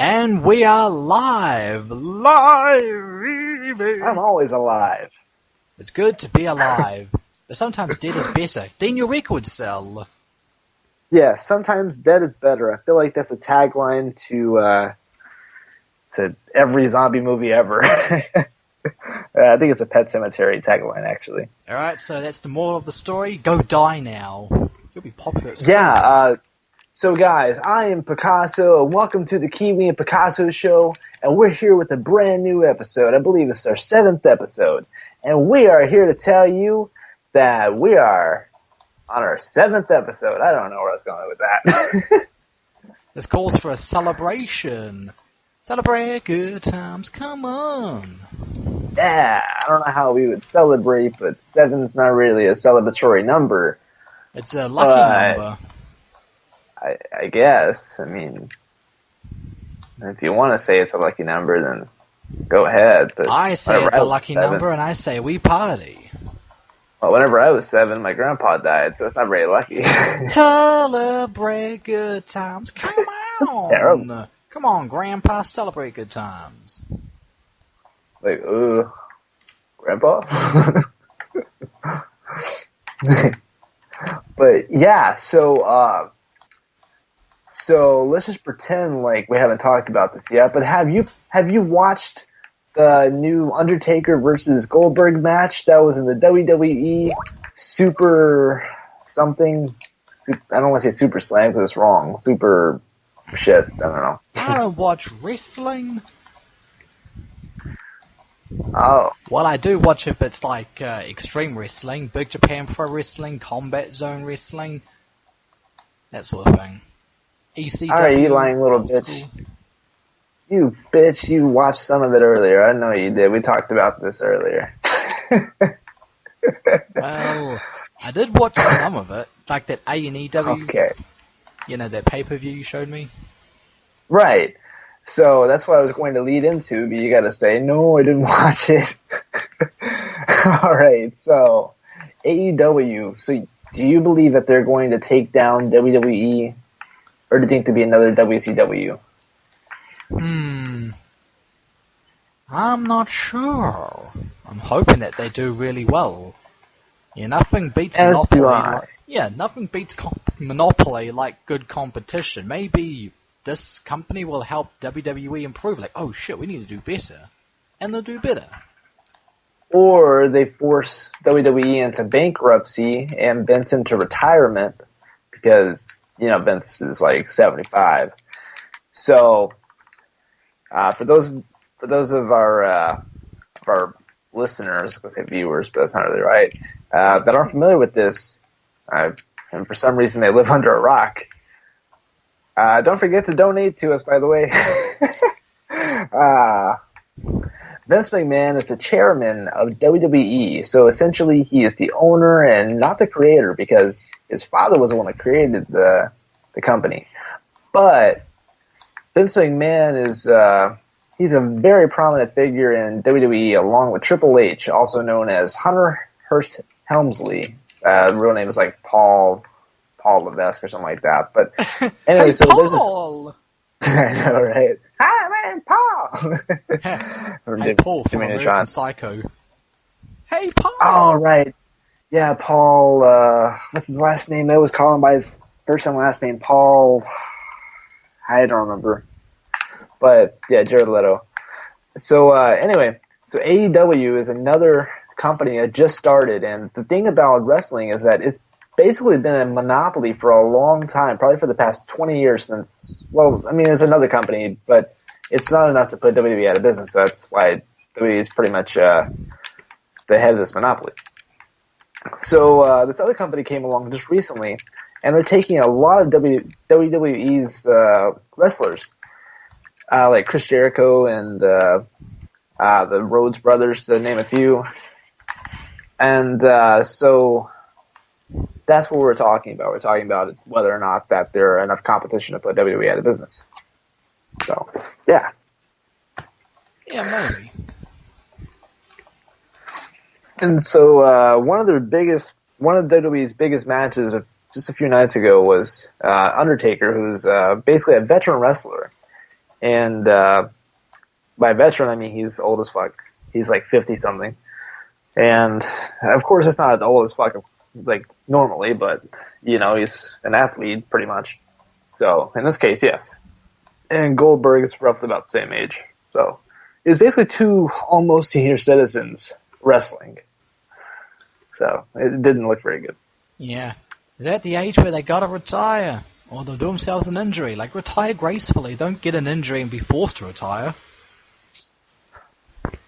And we are live! Live! I'm always alive. It's good to be alive, but sometimes dead is better. Then your records sell. Yeah, sometimes dead is better. I feel like that's a tagline to every zombie movie ever. I think it's a Pet Sematary tagline, actually. Alright, so that's the moral of the story. Go die now. You'll be popular at school. Yeah, so guys, I am Picasso, and welcome to the Kiwi and Picasso Show, and we're here with a brand new episode. I believe it's our 7th episode, and we are here to tell you that we are on our 7th episode. I don't know where I was going with that. This calls for a celebration. Celebrate good times, come on. Yeah, I don't know how we would celebrate, but 7's not really a celebratory number. It's a lucky number. I guess. I mean, if you want to say it's a lucky number, then go ahead. But I say it's a lucky number, and I say we party. Well, whenever I was 7, my grandpa died, so it's not very lucky. Celebrate good times. Come on. Terrible. Come on, Grandpa, celebrate good times. Like, Grandpa? But, yeah, so let's just pretend like we haven't talked about this yet, but have you watched the new Undertaker versus Goldberg match that was in the WWE Super something? I don't want to say Super Slam because it's wrong. Super shit. I don't know. I don't watch wrestling. Oh. Well, I do watch if it's like Extreme Wrestling, Big Japan Pro Wrestling, Combat Zone Wrestling, that sort of thing. ECW. Alright, you lying little bitch. School. You bitch, you watched some of it earlier. I know you did. We talked about this earlier. Well, I did watch some of it, like that A&EW. Okay. You know, that pay-per-view you showed me? Right. So that's what I was going to lead into, but you gotta say, no, I didn't watch it. Alright, so AEW. So do you believe that they're going to take down WWE? Or do you think to be another WCW? I'm not sure. I'm hoping that they do really well. Yeah, nothing beats Monopoly. Nothing beats Monopoly like good competition. Maybe this company will help WWE improve. Like, oh shit, we need to do better. And they'll do better. Or they force WWE into bankruptcy and Vince into retirement because, Vince is like 75. So, for those of our listeners, I was going to say viewers, but that's not really right, that aren't familiar with this, and for some reason they live under a rock, don't forget to donate to us, by the way. Vince McMahon is the chairman of WWE, so essentially he is the owner and not the creator because his father was the one that created the company. But Vince McMahon is he's a very prominent figure in WWE along with Triple H, also known as Hunter Hearst Helmsley. The real name is like Paul Levesque or something like that. But anyway, hey, so Paul! There's this. I know, right? Hi, man, Paul. Hey, Paul from American Psycho. Hey, Paul. Oh, right. Yeah, Paul. What's his last name? I always call him by his first and last name. Paul. I don't remember. But yeah, Jared Leto. So anyway, so AEW is another company that just started, and the thing about wrestling is that it's basically been a monopoly for a long time, probably for the past 20 years since, well, I mean, it's another company, but it's not enough to put WWE out of business, so that's why WWE is pretty much the head of this monopoly. So this other company came along just recently, and they're taking a lot of WWE's wrestlers, like Chris Jericho and the Rhodes brothers, to name a few. And so that's what we're talking about. We're talking about whether or not that there are enough competition to put WWE out of business. So, yeah. Yeah, maybe. And so one of WWE's biggest matches just a few nights ago was Undertaker, who's basically a veteran wrestler. And by veteran, I mean he's old as fuck. He's like 50 something. And of course, it's not old as fuck, like normally, but you know, he's an athlete pretty much. So in this case, yes. And Goldberg is roughly about the same age. So it was basically two almost senior citizens wrestling. So it didn't look very good. Yeah. They're at the age where they gotta retire. Or they'll do themselves an injury. Like, retire gracefully. Don't get an injury and be forced to retire.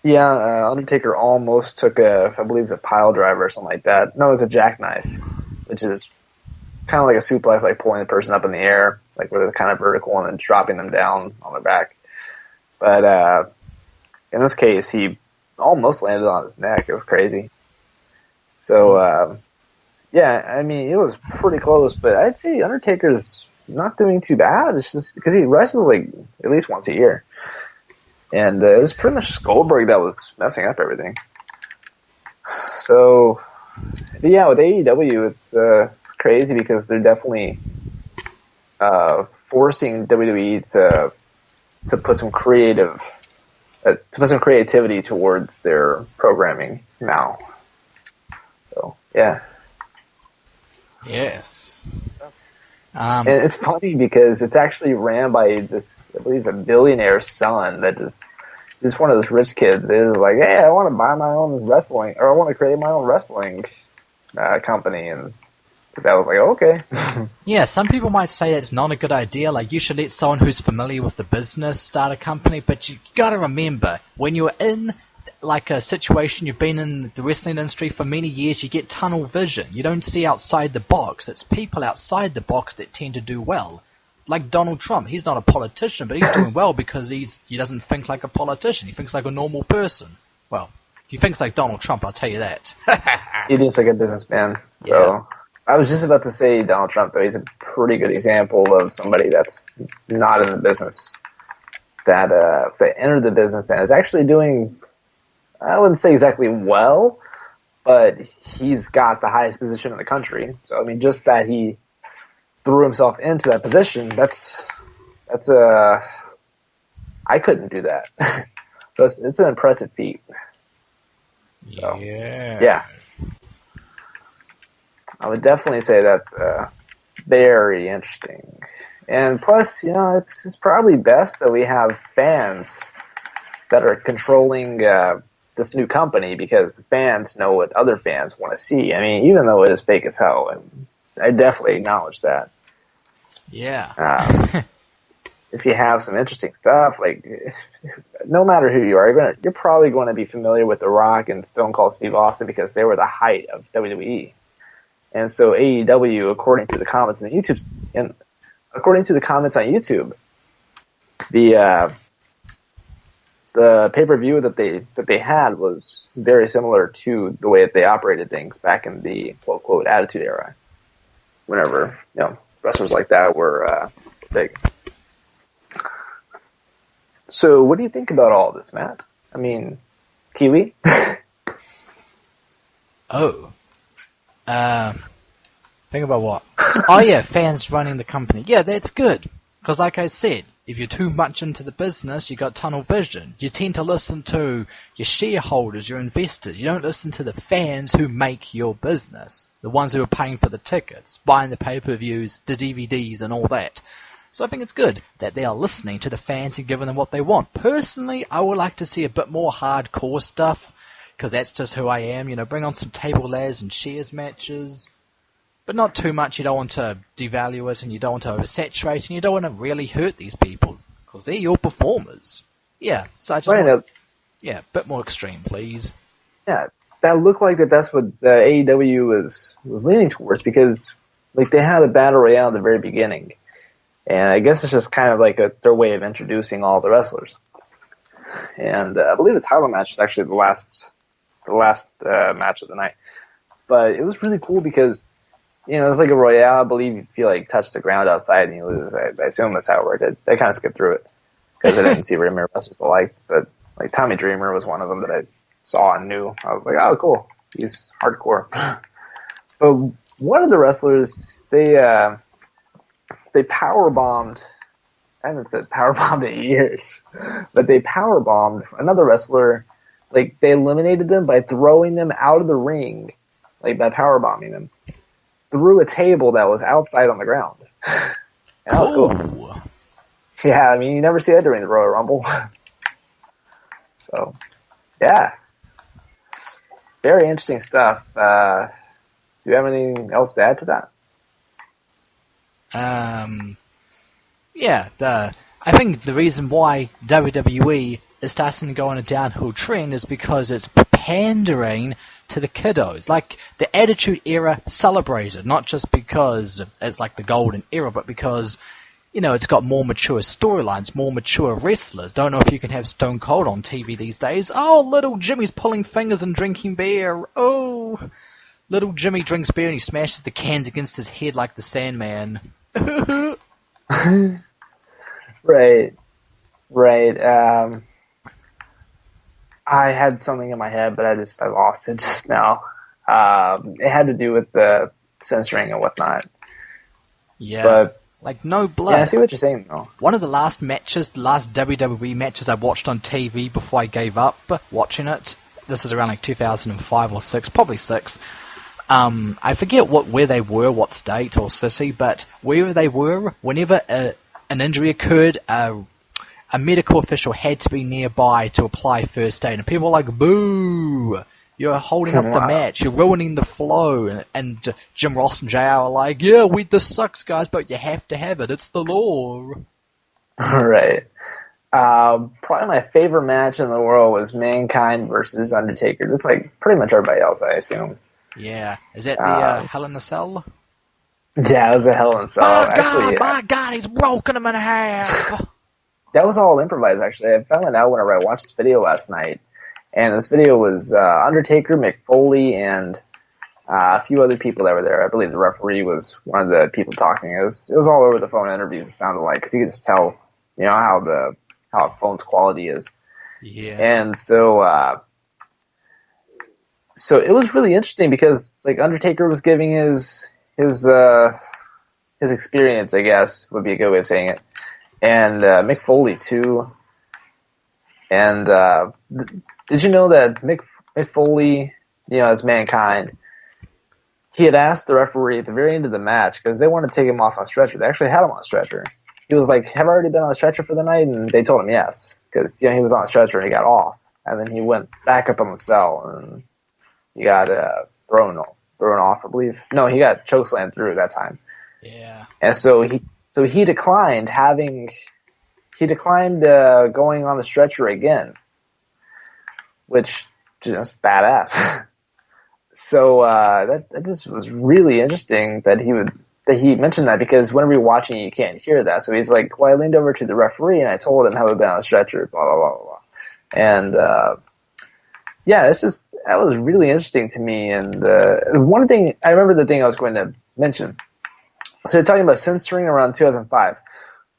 Yeah, Undertaker almost took I believe it's a pile driver or something like that. No, it's a jackknife, which is kind of like a suplex, like pulling the person up in the air, like where they're kind of vertical and then dropping them down on their back. But in this case, he almost landed on his neck. It was crazy. So, yeah, I mean, it was pretty close, but I'd say Undertaker's not doing too bad. It's just because he wrestles like at least once a year. And it was pretty much Goldberg that was messing up everything. So, but yeah, with AEW, it's crazy because they're definitely forcing WWE to put some creativity towards their programming now. So yeah. Yes. And it's funny because it's actually ran by this, I believe, a billionaire's son that just one of those rich kids. Is like, hey, I want to buy my own wrestling, or I want to create my own wrestling company, and that was like, okay. Yeah, some people might say it's not a good idea. Like, you should let someone who's familiar with the business start a company, but you gotta remember, when you're in like a situation, you've been in the wrestling industry for many years, you get tunnel vision. You don't see outside the box. It's people outside the box that tend to do well. Like Donald Trump, he's not a politician, but he's doing well because he doesn't think like a politician. He thinks like a normal person. Well, he thinks like Donald Trump, I'll tell you that. He thinks like a businessman. Yeah. So I was just about to say Donald Trump, though. He's a pretty good example of somebody that's not in the business, that entered the business and is actually doing, I wouldn't say exactly well, but he's got the highest position in the country. So, I mean, just that he threw himself into that position, that's I couldn't do that. So it's an impressive feat. So, yeah. I would definitely say that's very interesting. And plus, you know, it's probably best that we have fans that are controlling this new company, because the fans know what other fans want to see. I mean, even though it is fake as hell, and I definitely acknowledge that. Yeah. If you have some interesting stuff, like, no matter who you are, you're probably going to be familiar with The Rock and Stone Cold Steve Austin because they were the height of WWE. And so AEW, according to the comments on YouTube, the pay-per-view that they had was very similar to the way that they operated things back in the quote unquote Attitude Era, whenever, you know, wrestlers like that were big. So, what do you think about all this, Matt? I mean, Kiwi? Think about what? Oh yeah, fans running the company. Yeah, that's good. Because like I said, if you're too much into the business, you got tunnel vision. You tend to listen to your shareholders, your investors. You don't listen to the fans who make your business. The ones who are paying for the tickets, buying the pay-per-views, the DVDs and all that. So I think it's good that they are listening to the fans and giving them what they want. Personally, I would like to see a bit more hardcore stuff, because that's just who I am. You know, bring on some table ladders and shares matches. But not too much. You don't want to devalue it, and you don't want to oversaturate, and you don't want to really hurt these people, because they're your performers. Yeah, so I just want a bit more extreme, please. Yeah, that looked like that's what the AEW was leaning towards, because like they had a battle royale at the very beginning, and I guess it's just kind of like their way of introducing all the wrestlers. And I believe the title match was actually the last match of the night, but it was really cool because, you know, it's like a royale. I believe if you like touch the ground outside and you lose, I assume that's how it worked. I kind of skipped through it because I didn't see very many wrestlers alike. But like Tommy Dreamer was one of them that I saw and knew. I was like, oh, cool, he's hardcore. But one of the wrestlers, they power bombed I haven't said powerbombed in years, but they powerbombed another wrestler. Like, they eliminated them by throwing them out of the ring, like, by powerbombing them, through a table that was outside on the ground. And that was cool. Yeah, I mean, you never see that during the Royal Rumble. So, yeah. Very interesting stuff. Do you have anything else to add to that? Yeah, I think the reason why WWE is starting to go on a downhill trend is because it's pandering to the kiddos. Like, the Attitude Era celebrated, not just because it's like the golden era, but because, you know, it's got more mature storylines, more mature wrestlers. Don't know if you can have Stone Cold on TV these days. Oh, little Jimmy's pulling fingers and drinking beer. Oh, little Jimmy drinks beer and he smashes the cans against his head like the Sandman. Right. I had something in my head, but I lost it just now. It had to do with the censoring and whatnot. Yeah. But, like, no blood. Yeah, I see what you're saying, though. One of the last WWE matches I watched on TV before I gave up watching it, this is around like 2005 or 6, probably 6. I forget where they were, what state or city, but wherever they were, whenever an injury occurred, a medical official had to be nearby to apply first aid, and people were like, boo! You're holding up the match, you're ruining the flow, and Jim Ross and JR are like, yeah, this sucks, guys, but you have to have it, it's the law. Right. Probably my favorite match in the world was Mankind versus Undertaker, just like pretty much everybody else, I assume. Yeah. Is that the Hell in a Cell? Yeah, it was a Hell in a Cell. My God, he's broken him in half! That was all improvised, actually. I found it out whenever I watched this video last night. And this video was Undertaker, Mick Foley, and a few other people that were there. I believe the referee was one of the people talking. It was all over the phone interviews, it sounded like, because you could just tell, you know, how a phone's quality is. Yeah. And so it was really interesting because, like, Undertaker was giving his experience, I guess, would be a good way of saying it. And Mick Foley, too. And did you know that Mick Foley, you know, as Mankind, he had asked the referee at the very end of the match, because they wanted to take him off on stretcher. They actually had him on stretcher. He was like, have I already been on a stretcher for the night? And they told him yes, because, you know, he was on a stretcher and he got off. And then he went back up on the cell and he got thrown off, I believe. No, he got chokeslammed through that time. Yeah. And so he declined going on the stretcher again, which just badass. So that just was really interesting that he mentioned that, because whenever you're watching, you can't hear that. So he's like, well, I leaned over to the referee and I told him how we'd been on a stretcher, blah blah blah blah. And yeah, that was really interesting to me. And one thing I remember, the thing I was going to mention. So you're talking about censoring around 2005.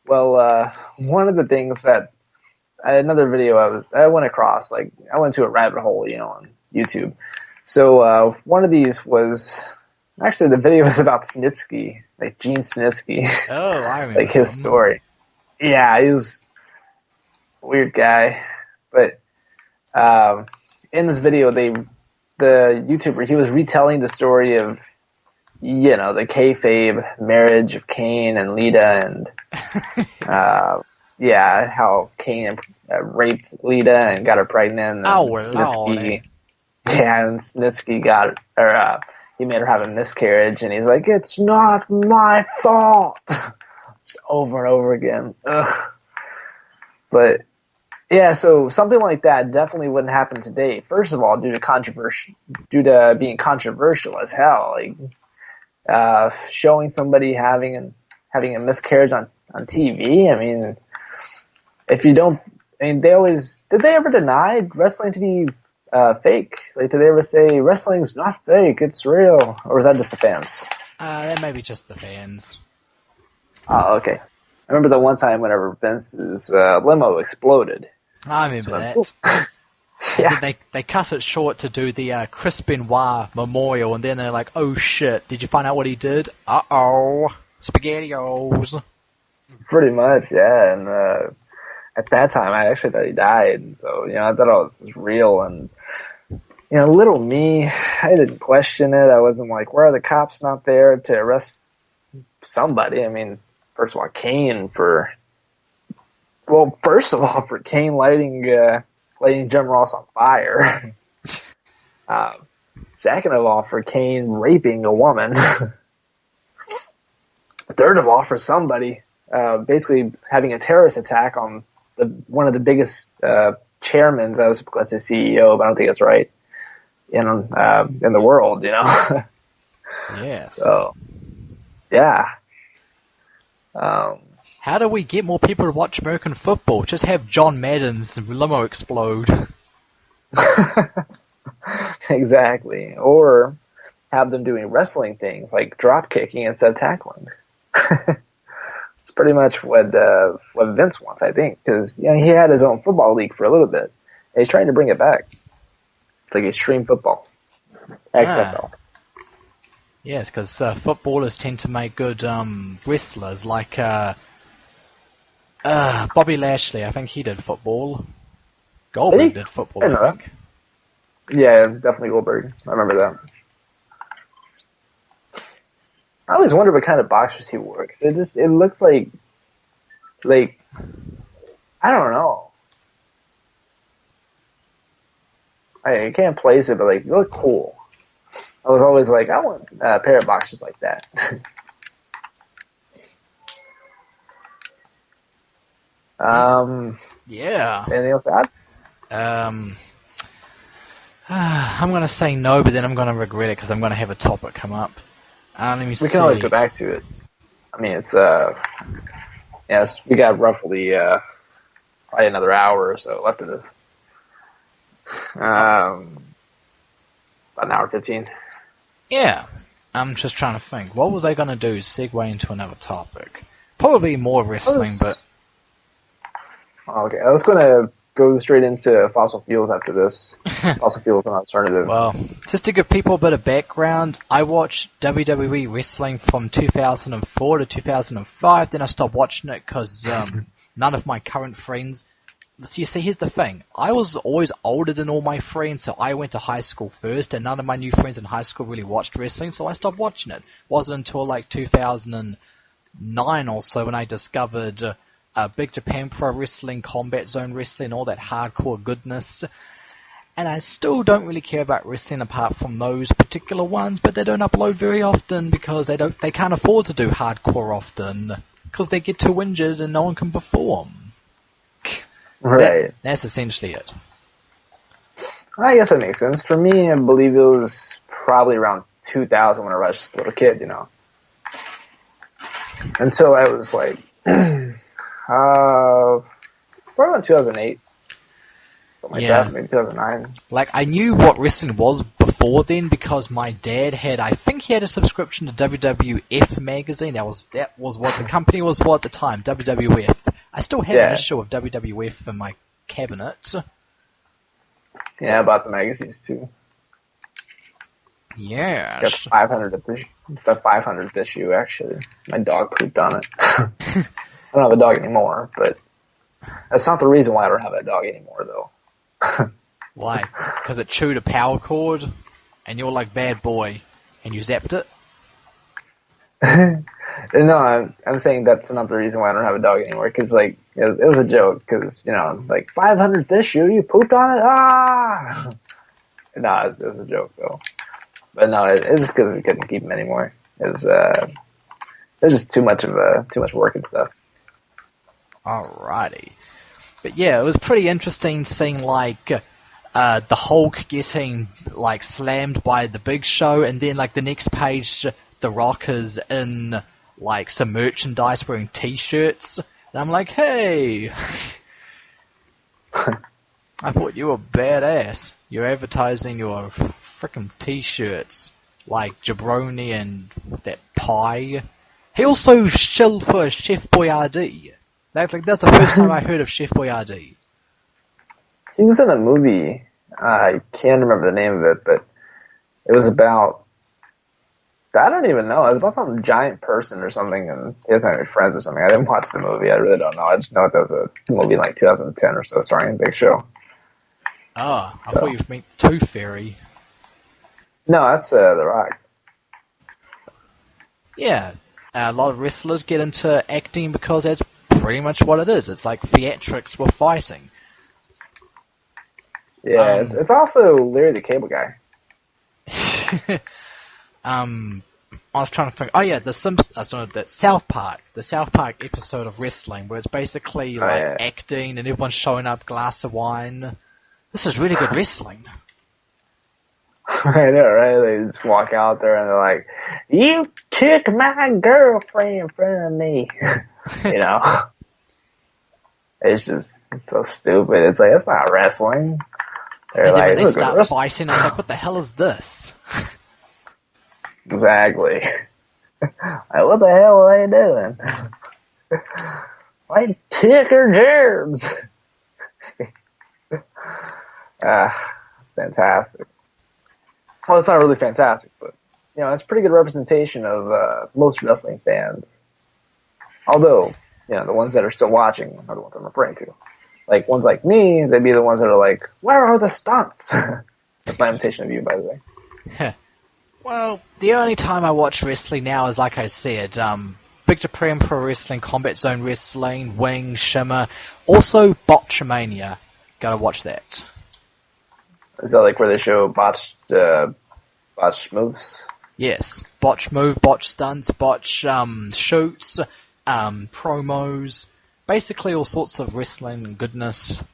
Well, one of the things that another video I went across, like, I went to a rabbit hole, you know, on YouTube. So one of these was actually, the video was about Snitsky, like Gene Snitsky. Oh, I remember. Like his story. Yeah, he was a weird guy, but in this video, the YouTuber, he was retelling the story of, you know, the kayfabe marriage of Kane and Lita, and yeah, how Kane raped Lita and got her pregnant. And Snitsky, yeah, and Snitsky he made her have a miscarriage, and he's like, it's not my fault. Just over and over again. Ugh. But yeah, so something like that definitely wouldn't happen today. First of all, due to being controversial as hell, like showing somebody having a miscarriage on TV. I mean, if you don't, I mean, did they ever deny wrestling to be fake? Like, did they ever say wrestling's not fake, it's real? Or was that just the fans? That may be just the fans. Oh, okay. I remember the one time whenever Vince's limo exploded. I remember that. Yeah. They cut it short to do the Chris Benoit memorial, and then they're like, oh shit, did you find out what he did? Uh-oh. SpaghettiOs. Pretty much, yeah. And at that time, I actually thought he died. And so, I thought all this was real. And, little me, I didn't question it. I wasn't like, where are the cops not there to arrest somebody? I mean, first of all, for Kane lighting Jim Ross on fire. Second of all, for Kane raping a woman. Third of all, for somebody basically having a terrorist attack on one of the biggest chairmen. I was a CEO, but I don't think that's right in the world. Yes. So, yeah. How do we get more people to watch American football? Just have John Madden's limo explode. Exactly. Or have them doing wrestling things like drop kicking instead of tackling. It's pretty much what Vince wants, I think, because he had his own football league for a little bit. And he's trying to bring it back. It's like extreme football, XFL. Yes, because footballers tend to make good wrestlers, like Bobby Lashley. I think he did football. Goldberg did football, I think. Yeah, definitely Goldberg. I remember that. I always wondered what kind of boxers he wore, because it looked like I don't know. I can't place it, but it looked cool. I was always like, I want a pair of boxers like that. Yeah. Anything else to add? I'm going to say no, but then I'm going to regret it because I'm going to have a topic come up. Let me see. We can always go back to it. I mean, it's yes, we got roughly probably another hour or so left of this. About an hour 15. Yeah, I'm just trying to think. What was I going to do? Segue into another topic. Probably more wrestling, but... Okay, I was going to go straight into fossil fuels after this. Fossil fuels and alternative. Well, just to give people a bit of background, I watched WWE wrestling from 2004 to 2005, then I stopped watching it because none of my current friends... You see, here's the thing. I was always older than all my friends, so I went to high school first, and none of my new friends in high school really watched wrestling, so I stopped watching it. It wasn't until 2009 or so when I discovered Big Japan Pro Wrestling, Combat Zone Wrestling, all that hardcore goodness. And I still don't really care about wrestling apart from those particular ones, but they don't upload very often because they can't afford to do hardcore often because they get too injured and no one can perform. Right. That's essentially it. I guess that makes sense. For me, I believe it was probably around 2000 when I was a little kid, Until I was probably around 2008. Something like that, maybe 2009. I knew what wrestling was before then because my dad had a subscription to WWF magazine. That was what the company was at the time, WWF. I still have an issue of WWF in my cabinet. Yeah, I bought the magazines too. Yeah. Got the 500th issue, actually. My dog pooped on it. I don't have a dog anymore, but that's not the reason why I don't have a dog anymore, though. Why? Because it chewed a power cord, and you're like, bad boy, and you zapped it? No, I'm saying that's not the reason why I don't have a dog anymore, because, it was a joke, because, 500th issue, you pooped on it? Ah! No, it was a joke, though. But no, it's just because we couldn't keep him anymore. It was just too much work and stuff. Alrighty. But yeah, it was pretty interesting seeing, the Hulk getting, slammed by the Big Show, and then, the next page, The Rock is in, some merchandise wearing T-shirts. And I'm like, hey! I thought you were badass. You're advertising your frickin' T-shirts. Like Jabroni and that pie. He also shilled for Chef Boyardee. That's the first time I heard of Chef Boyardee. He was in a movie. I can't remember the name of it, but it was about I don't even know. It was about some giant person or something, and he doesn't have any friends or something. I didn't watch the movie. I really don't know. I just know that was a movie in like 2010 or so, starring Big Show. Oh, I thought you meant Tooth Fairy. No, that's The Rock. Yeah, a lot of wrestlers get into acting because that's pretty much what it is. It's like theatrics with fighting. Yeah, it's also Larry the Cable Guy. I was trying to think. Oh yeah, the South Park, the South Park episode of wrestling, where it's basically acting and everyone's showing up, glass of wine. This is really good wrestling. I know, right? They just walk out there and they're like, "You took my girlfriend from me," you know. It's just so stupid. It's like, it's not wrestling. And then when they start fighting, it's like, what the hell is this? Exactly. Like, what the hell are they doing? Like, took her germs. Fantastic. Well, it's not really fantastic, but, you know, it's a pretty good representation of most wrestling fans. Although, you know, the ones that are still watching are the ones I'm referring to. Like, ones like me, they'd be the ones that are like, where are the stunts? That's my imitation of you, by the way. Well, the only time I watch wrestling now is, like I said, Big Japan Pro Wrestling, Combat Zone Wrestling, Wing, Shimmer, also Botchamania. Gotta watch that. Is that like where they show botched moves? Yes. Botch move, botch stunts, botch shoots, promos, basically all sorts of wrestling and goodness.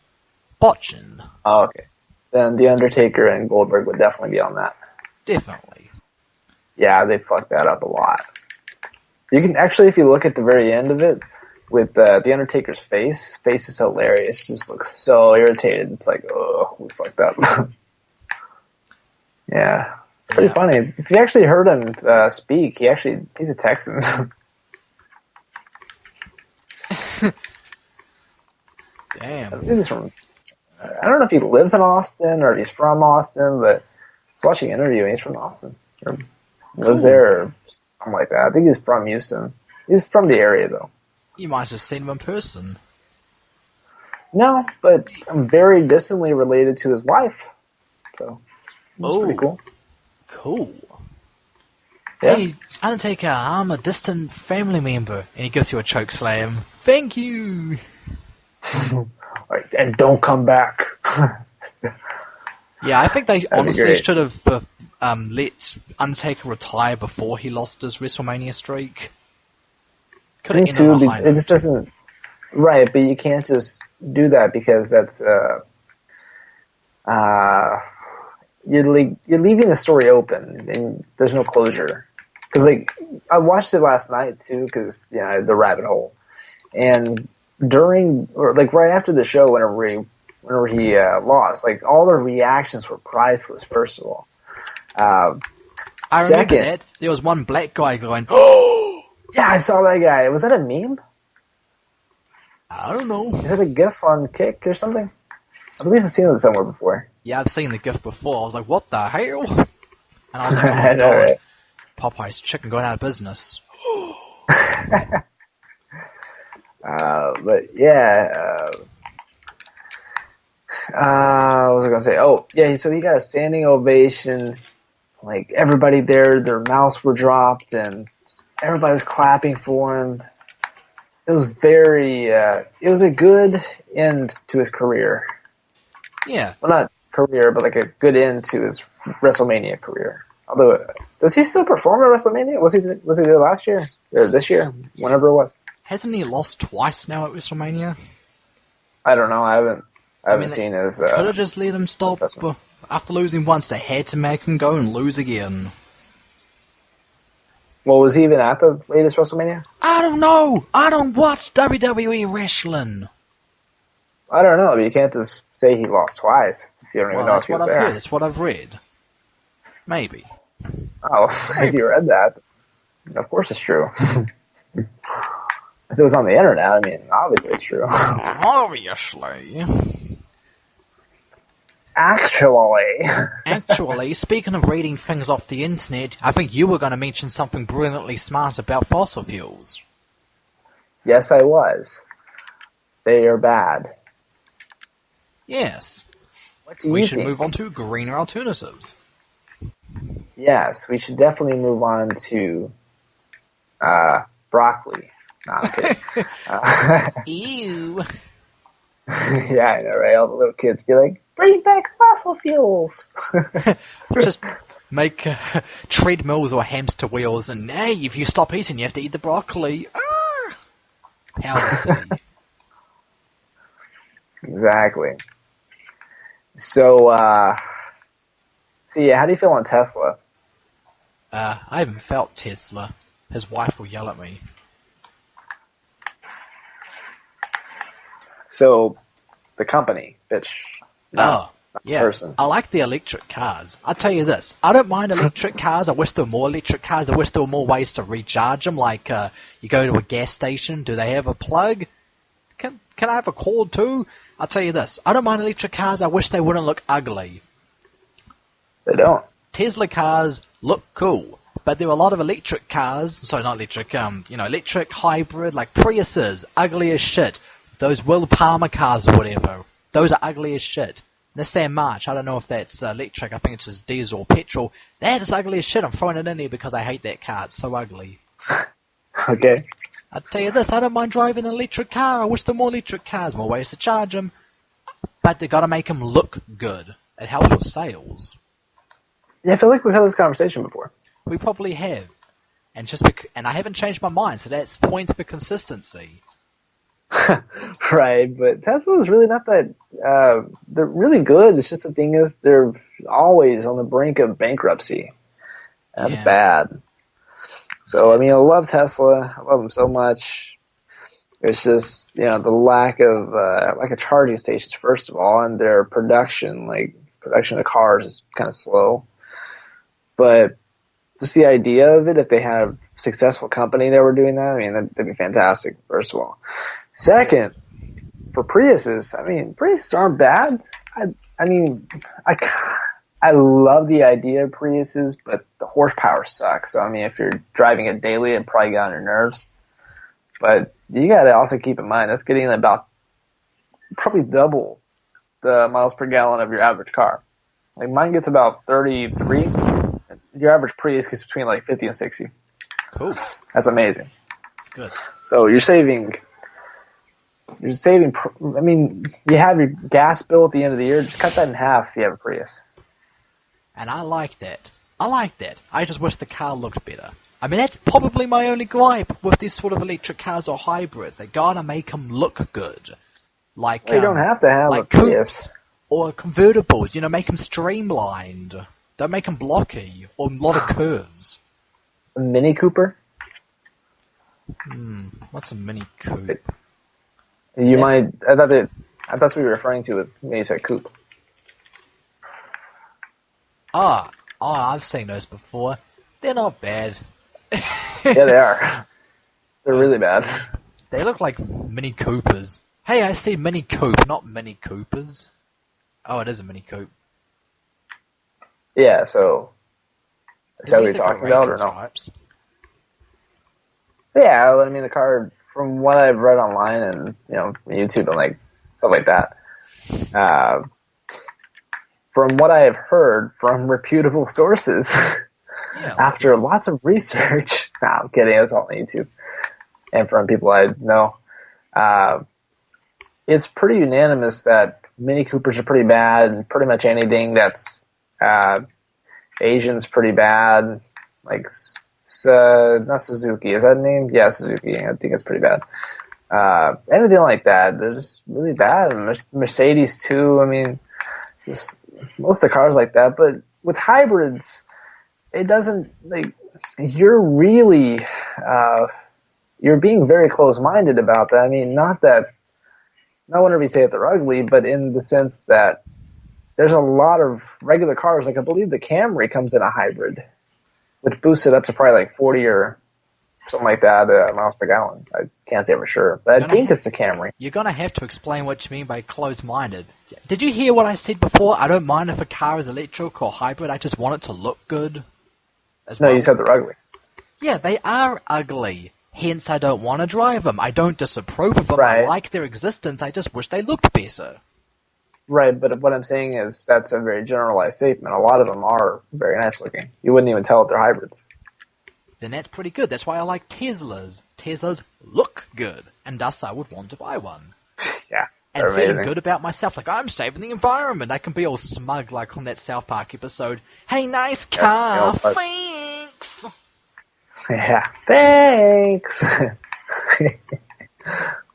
Botching. Oh, okay. Then The Undertaker and Goldberg would definitely be on that. Definitely. Yeah, they fucked that up a lot. You can actually, if you look at the very end of it, with The Undertaker's face, his face is hilarious. It just looks so irritated. It's like, oh, we fucked up. Yeah. It's pretty funny. If you actually heard him speak, he's a Texan. Damn. I don't know if he lives in Austin or if he's from Austin, but I was watching an interview and he's from Austin. Or lives there or something like that. I think he's from Houston. He's from the area, though. You might have seen him in person. No, but I'm very distantly related to his wife. So, that's pretty cool. Cool. Yeah. Hey, Undertaker, I'm a distant family member. And he gives you a choke slam. Thank you. And don't come back. Yeah, I think they honestly should have let Undertaker retire before he lost his WrestleMania streak. Could have ended on a high note. It just doesn't... Right, but you can't just do that because that's... you're leaving the story open and there's no closure. Because, like, I watched it last night, too, because, you know, the rabbit hole. And right after the show, whenever he lost, like, all the reactions were priceless, first of all. I remember that. There was one black guy going, oh! Yeah, I saw that guy. Was that a meme? I don't know. Is that a GIF on Kick or something? I believe I've seen it somewhere before. Yeah, I've seen the GIF before. I was like, what the hell? And I was like, oh my god. Right. Popeye's chicken going out of business. But yeah, what was I gonna say? Oh, yeah, so he got a standing ovation. Like, everybody there, their mouths were dropped, and everybody was clapping for him. It was it was a good end to his career. Yeah. Well, not career, but like a good end to his WrestleMania career. Although, does he still perform at WrestleMania? Was he there last year? Or this year? Whenever it was? Hasn't he lost twice now at WrestleMania? I don't know. I haven't seen his... could have just let him stop. After losing once, they had to make him go and lose again. Well, was he even at the latest WrestleMania? I don't know. I don't watch WWE wrestling. I don't know. You can't just say he lost twice if you don't even know if he was there. Heard. That's what I've read. Maybe. Oh, if you read that, of course it's true. If it was on the internet, I mean, obviously it's true. Obviously. Actually, speaking of reading things off the internet, I think you were going to mention something brilliantly smart about fossil fuels. Yes, I was. They are bad. Yes. What do you We should think? move on to greener alternatives. Yes, we should definitely move on to broccoli. No, I'm kidding. Ew. Yeah, I know, right? All the little kids be like, bring back fossil fuels. Just make treadmills or hamster wheels, and hey, if you stop eating, you have to eat the broccoli. How silly. Exactly. So, yeah, how do you feel on Tesla? I haven't felt Tesla. His wife will yell at me. So, the company, bitch. Not Yeah. person. I like the electric cars. I'll tell you this. I don't mind electric cars. I wish there were more electric cars. I wish there were more ways to recharge them. Like, you go to a gas station. Do they have a plug? Can I have a cord too? I'll tell you this. I don't mind electric cars. I wish they wouldn't look ugly. They don't. Tesla cars look cool. But there are a lot of electric cars. Sorry, not electric. Electric hybrid, like Priuses. Ugly as shit. Those Will Palmer cars or whatever. Those are ugly as shit. Nissan March, I don't know if that's electric, I think it's just diesel or petrol. That is ugly as shit. I'm throwing it in there because I hate that car. It's so ugly. Okay. I'll tell you this, I don't mind driving an electric car. I wish there were more electric cars, more ways to charge them. But they gotta make them look good. It helps with sales. Yeah, I feel like we've had this conversation before. We probably have. And and I haven't changed my mind, so that's points for consistency. Right, but Tesla's really not that. They're really good. It's just the thing is they're always on the brink of bankruptcy. That's bad. So I mean, I love Tesla. I love them so much. It's just the lack of charging stations first of all, and their production of cars is kind of slow. But just the idea of it, if they had a successful company that were doing that, I mean, that'd be fantastic. First of all. Second, for Priuses, I mean, Priuses aren't bad. I love the idea of Priuses, but the horsepower sucks. So, I mean, if you're driving it daily, it probably get on your nerves. But you got to also keep in mind that's getting about probably double the miles per gallon of your average car. Like mine gets about 33. Your average Prius gets between like 50 and 60. Cool. That's amazing. That's good. So you're saving. I mean, you have your gas bill at the end of the year. Just cut that in half if you have a Prius. And I like that. I just wish the car looked better. I mean, that's probably my only gripe with these sort of electric cars or hybrids. They gotta make them look good. Like, well, you don't have to have like a Prius. Or convertibles, make them streamlined. Don't make them blocky or a lot of curves. A Mini Cooper? What's a Mini Coupe? I thought that's what you were referring to when you said coupe. I've seen those before. They're not bad. Yeah, they are. They're really bad. They look like Mini Coopers. Hey, I see Mini Coupe, not Mini Coopers. Oh, it is a Mini Coupe. Yeah, so is that what you're talking about or no? Stripes. Yeah, I mean the car, from what I've read online and YouTube and like stuff like that, from what I have heard from reputable sources, after lots of research, I'm kidding, it's all on YouTube, and from people I know, it's pretty unanimous that Mini Coopers are pretty bad, and pretty much anything that's Asian's pretty bad, like not Suzuki, is that a name? Yeah, Suzuki, I think it's pretty bad. Anything like that, they're just really bad. Mercedes too, I mean, just most of the cars like that, but with hybrids, it doesn't, like, you're really, you're being very close-minded about that. I mean, not whenever you say that they're ugly, but in the sense that there's a lot of regular cars, like I believe the Camry comes in a hybrid, which boosts it up to probably like 40 or something like that, miles per gallon. I can't say for sure, but I think it's the Camry. You're gonna have to explain what you mean by closed-minded. Did you hear what I said before? I don't mind if a car is electric or hybrid. I just want it to look good. No, you said they're ugly. Yeah, they are ugly. Hence, I don't want to drive them. I don't disapprove of them. Right. I like their existence. I just wish they looked better. Right, but what I'm saying is that's a very generalized statement. A lot of them are very nice looking. You wouldn't even tell if they're hybrids. Then that's pretty good. That's why I like Teslas. Teslas look good, and thus I would want to buy one. Yeah, and feeling amazing. Good about myself, like I'm saving the environment. I can be all smug, like on that South Park episode. Hey, nice car, thanks. Yeah, thanks.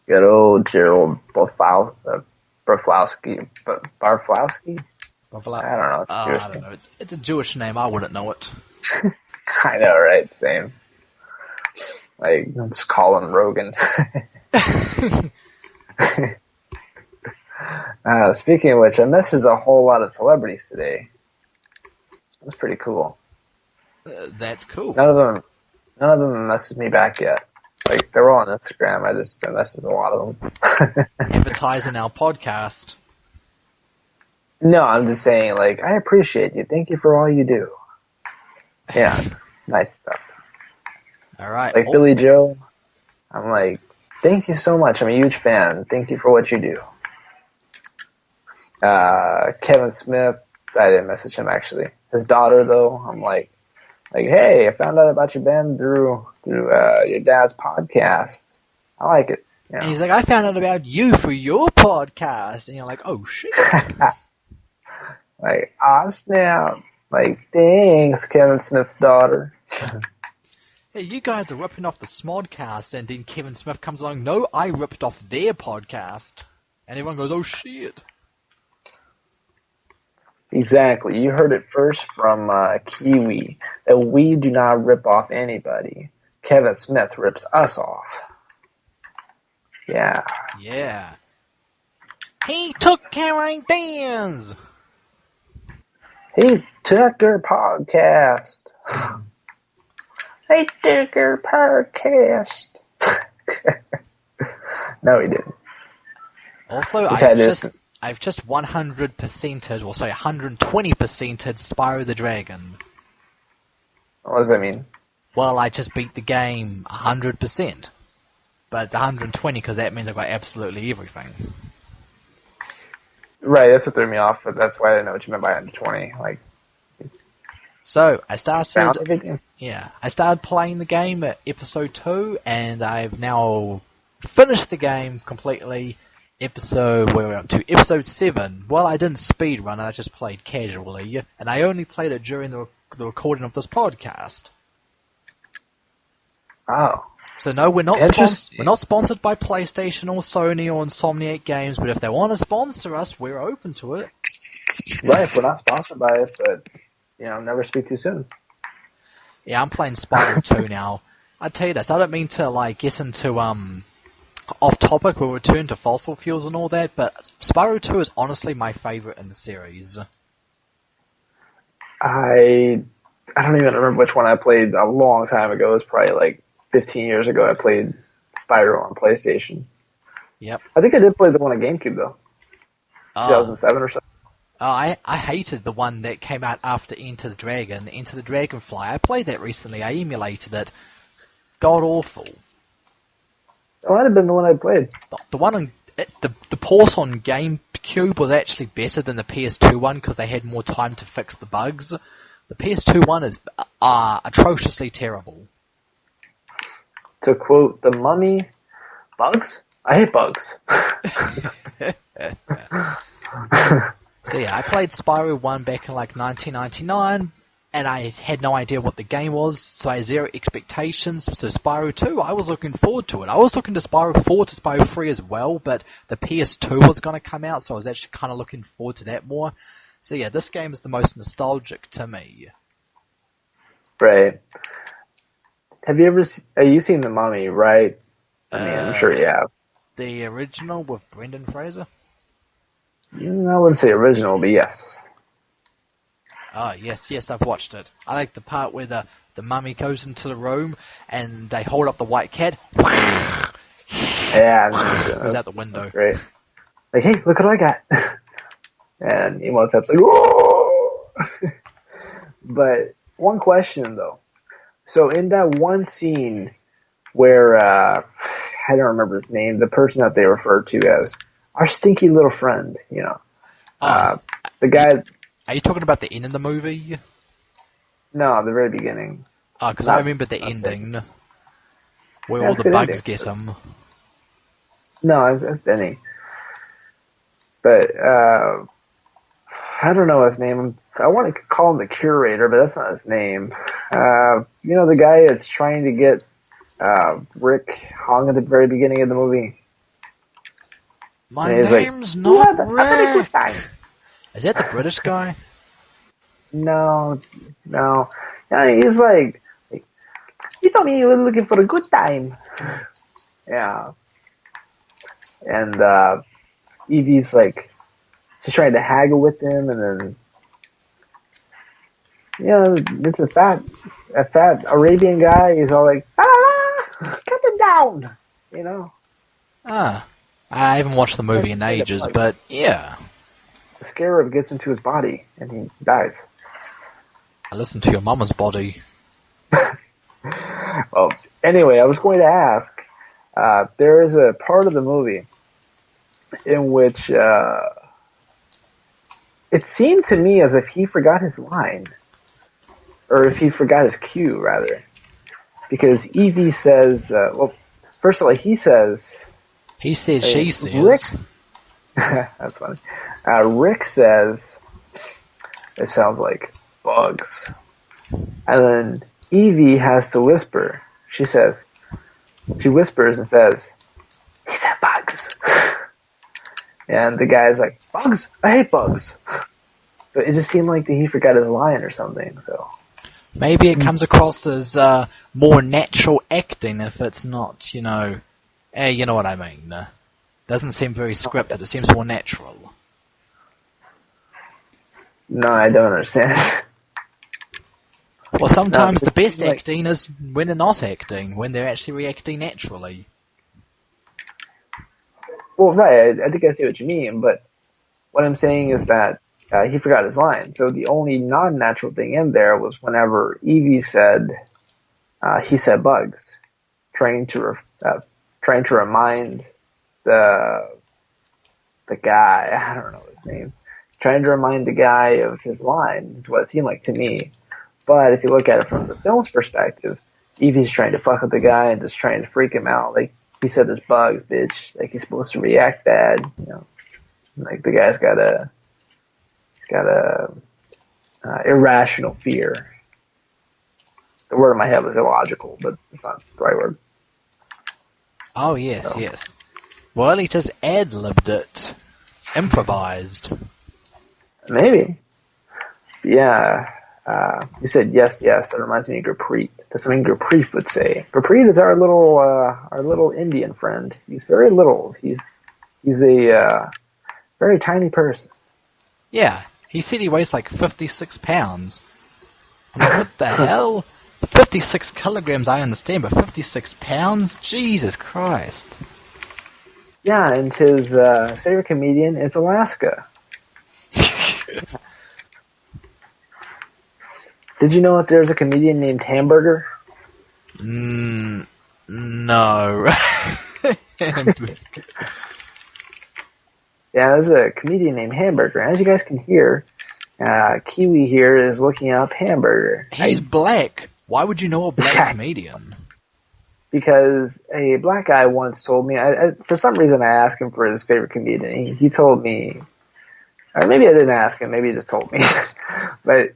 Good old Gerald Barflowski. Barflowski? I don't know. I don't know. It's a Jewish name. I wouldn't know it. I know, right? Same. Like, let's call him Rogan. Speaking of which, I messaged a whole lot of celebrities today. That's pretty cool. That's cool. None of them messaged me back yet. Like, they're all on Instagram. I messaged a lot of them. Advertising our podcast. No, I'm just saying, like, I appreciate you. Thank you for all you do. Yeah, it's nice stuff. All right. Like Billy Joe, I'm like, thank you so much. I'm a huge fan. Thank you for what you do. Kevin Smith, I didn't message him actually. His daughter, though, I'm like, hey, I found out about your band through your dad's podcast. I like it. You know? And he's like, I found out about you through your podcast, and you're like, oh shit. Like, aw, snap. Like, thanks, Kevin Smith's daughter. Hey, you guys are ripping off the Smodcast, and then Kevin Smith comes along, no, I ripped off their podcast. And everyone goes, oh shit. Exactly. You heard it first from Kiwi, that we do not rip off anybody. Kevin Smith rips us off. Yeah. Yeah. He took Caroline Dan's. He took her podcast. He took her podcast. No, he didn't. Also, I've just 100%ed, or sorry, 120%ed Spyro the Dragon. What does that mean? Well, I just beat the game 100%. But it's 120 because that means I've got absolutely everything. Right, that's what threw me off, but that's why I didn't know what you meant by 120. Like, so I started playing the game at episode 2, and I've now finished the game completely. We're up to episode 7. Well, I didn't speedrun, I just played casually, and I only played it during the recording of this podcast. Oh. So no, we're not sponsored by PlayStation or Sony or Insomniac Games, but if they want to sponsor us, we're open to it. Right, we're not sponsored by us, but, never speak too soon. Yeah, I'm playing Spyro 2 now. I tell you this, I don't mean to, get into, off topic, we'll return to fossil fuels and all that, but Spyro 2 is honestly my favorite in the series. I don't even remember which one I played a long time ago. It was probably 15 years ago I played Spyro on PlayStation. Yep. I think I did play the one on GameCube, though. 2007 or so. I hated the one that came out after Enter the Dragon, Enter the Dragonfly. I played that recently. I emulated it. God awful. That might have been the one I played. The one on the port on GameCube was actually better than the PS2 one because they had more time to fix the bugs. The PS2 one is atrociously terrible. To quote The Mummy, bugs? I hate bugs. So yeah, I played Spyro 1 back in 1999, and I had no idea what the game was, so I had zero expectations. So Spyro 2, I was looking forward to it. I was looking to Spyro 4 to Spyro 3 as well, but the PS2 was going to come out, so I was actually kind of looking forward to that more. So yeah, this game is the most nostalgic to me. Right. Have you seen The Mummy, right? I mean, I'm sure you have. The original with Brendan Fraser? I wouldn't say original, but yes. Oh, yes, I've watched it. I like the part where the mummy goes into the room and they hold up the white cat. Yeah, Goes out the window. that's great. Like, hey, look what I got. And Imhotep's like, whoa! But one question, though. So in that one scene where, I don't remember his name, the person that they refer to as our stinky little friend, Oh, the guy, are you talking about the end of the movie? no, the very beginning. Oh, because I Not, remember the not ending where all That's the a good bugs ending. get him. No, that's Benny. But, I don't know his name. I want to call him the curator, but that's not his name. The guy that's trying to get Rick hung at the very beginning of the movie. My And he's like, name's not having a good Rick. time. Is that the British guy? No. Yeah, he's like, you told me you were looking for a good time. Yeah. And Evie's like, she's trying to haggle with him, and then, it's a fat Arabian guy. He's all like, cut him down, Ah, I haven't watched the movie in Kind of ages, like, but yeah. the scarab gets into his body, and he dies. I listened to your mama's body. Well, anyway, I was going to ask, there is a part of the movie in which it seemed to me as if he forgot his line, or if he forgot his cue, rather. Because Evie says, first of all, he says, He says, she Rick, says. that's funny. Rick says, it sounds like bugs. And then Evie has to whisper. She whispers and says, he said bugs. And the guy's like, bugs? I hate bugs. So it just seemed like he forgot his line or something. So Maybe it comes across as more natural acting if it's not, you know what I mean. Doesn't seem very scripted. It seems more natural. no, I don't understand. Well, sometimes the best like, acting is when they're not acting, when they're actually reacting naturally. well, right, I think I see what you mean, but what I'm saying is that he forgot his line. So the only non-natural thing in there was whenever Evie said, he said bugs, trying to remind the guy, I don't know his name, trying to remind the guy of his line is what it seemed like to me. But if you look at it from the film's perspective, Evie's trying to fuck with the guy and just trying to freak him out. Like, he said there's bugs, bitch. Like, he's supposed to react bad, Like, the guy's got a irrational fear. The word in my head was illogical, but it's not the right word. Oh, yes, So, yes. Well, he just ad-libbed it. Improvised. maybe. Yeah. You said yes. That reminds me of Gurpreet. That's something Gurpreet would say. Gurpreet is our little Indian friend. He's very little. He's a very tiny person. Yeah, he said he weighs like 56 pounds. I'm like, what the hell? 56 kilograms, I understand, but 56 pounds? Jesus Christ. Yeah, and his favorite comedian is Alaska. Did you know that there's a comedian named Hamburger? No. Yeah, there's a comedian named Hamburger. As you guys can hear, Kiwi here is looking up Hamburger. He's black. Why would you know a black comedian? Because a black guy once told me, for some reason I asked him for his favorite comedian. He told me, or maybe I didn't ask him, maybe he just told me. But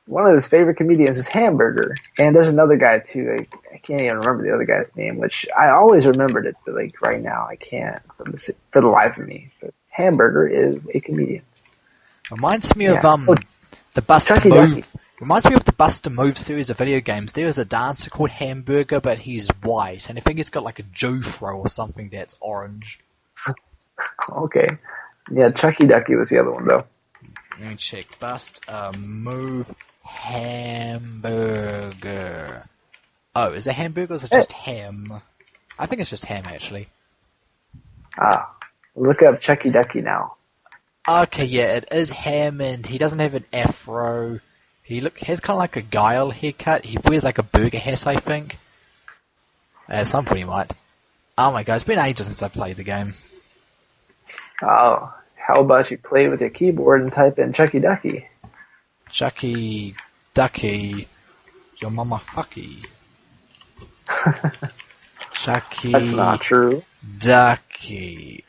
one of his favorite comedians is Hamburger. And there's another guy too, I can't even remember the other guy's name, which I always remembered it, but like right now I can't for the life of me. But Hamburger is a comedian. Reminds me of the Bust Chucky Move. Ducky. Reminds me of the Bust a Move series of video games. There is a dancer called Hamburger, but he's white, and I think he's got like a Jufro or something that's orange. Okay. Yeah, Chucky Ducky was the other one though. Let me check. Bust a move hamburger. Oh, is it hamburger or is it just ham? I think it's just ham, actually. Look up Chucky Ducky now. Okay, yeah, it is ham, and he doesn't have an afro. He has kind of like a Guile haircut. He wears like a burger hat, I think. At some point he might. Oh my god, it's been ages since I played the game. Oh, how about you play with your keyboard and type in Chucky Ducky? Chucky Ducky, your mama fucky. Chucky. That's not true. Ducky.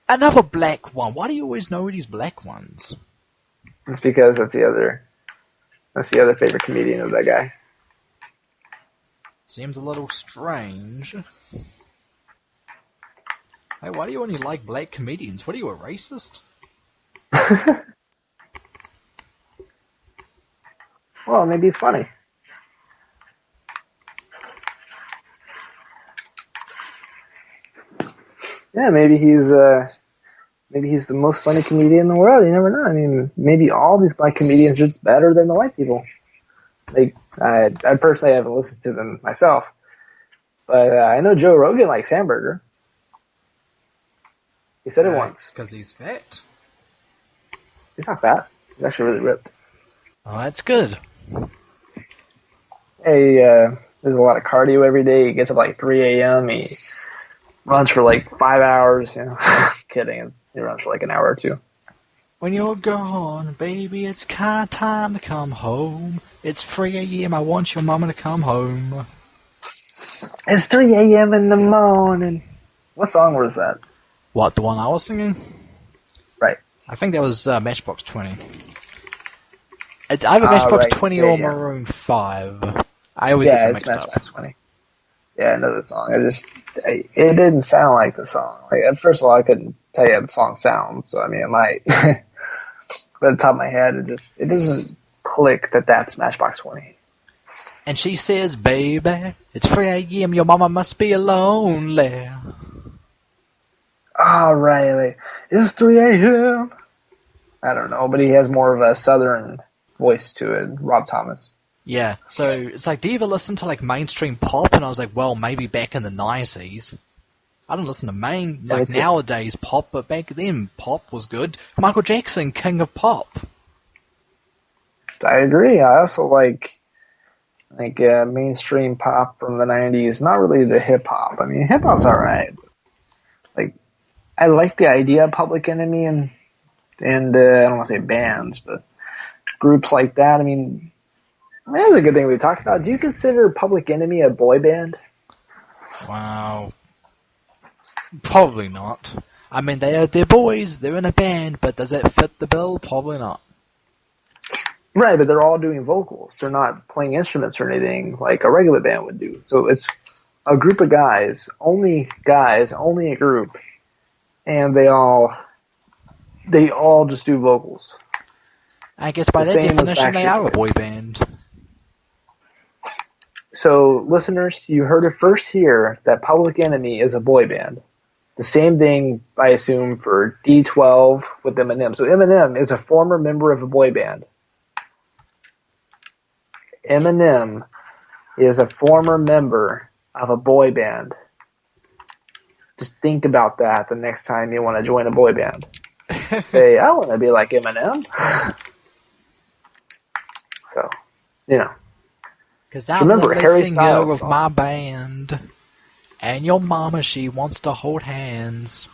Another black one. Why do you always know these black ones? It's because that's the other favorite comedian of that guy. Seems a little strange. Hey, why do you only like black comedians? What are you, a racist? Well, maybe it's funny. Yeah, maybe he's the most funny comedian in the world. You never know. I mean, maybe all these black comedians are just better than the white people. Like, I personally haven't listened to them myself, but I know Joe Rogan likes hamburger. He said it once. Because he's fat. He's not fat. He's actually really ripped. Oh, that's good. Hey, there's a lot of cardio every day. He gets up like 3 a.m. He runs for like 5 hours. You know, kidding. He runs for like an hour or two. When you're gone, baby, it's kind of time to come home. It's 3 a.m. I want your mama to come home. It's 3 a.m. in the morning. What song was that? What, the one I was singing? Right. I think that was Matchbox 20. It's either Matchbox 20 or Maroon 5. I always get them mixed up. Matchbox 20. Yeah, I know the song. It didn't sound like the song. Like, first of all, I couldn't tell you how the song sounds, so I mean, it might. But at the top of my head, it doesn't click that that's Matchbox 20. And she says, baby, it's 3 a.m., your mama must be lonely. Oh, right. Like, it's 3 a.m. I don't know, but he has more of a southern voice to it, Rob Thomas. Yeah, so it's like, do you ever listen to like mainstream pop? And I was like, well, maybe back in the 90s. I don't listen to nowadays pop, but back then pop was good. Michael Jackson, king of pop. I agree. I also like mainstream pop from the 90s. Not really the hip hop. I mean, hip hop's alright. Like, I like the idea of Public Enemy and I don't want to say bands, but groups like that. I mean, that's a good thing we talked about. Do you consider Public Enemy a boy band? Wow. Probably not. I mean, they're boys, they're in a band, but does it fit the bill? Probably not. Right, but they're all doing vocals. They're not playing instruments or anything like a regular band would do. So it's a group of guys, only a group, and they all just do vocals. I guess by that definition, they are a boy band. So, listeners, you heard it first here that Public Enemy is a boy band. The same thing, I assume, for D12 with Eminem. So Eminem is a former member of a boy band. Eminem is a former member of a boy band. Just think about that the next time you want to join a boy band. Say, I want to be like Eminem. So, you know. Because I'm the lead singer of my band. And your mama, she wants to hold hands.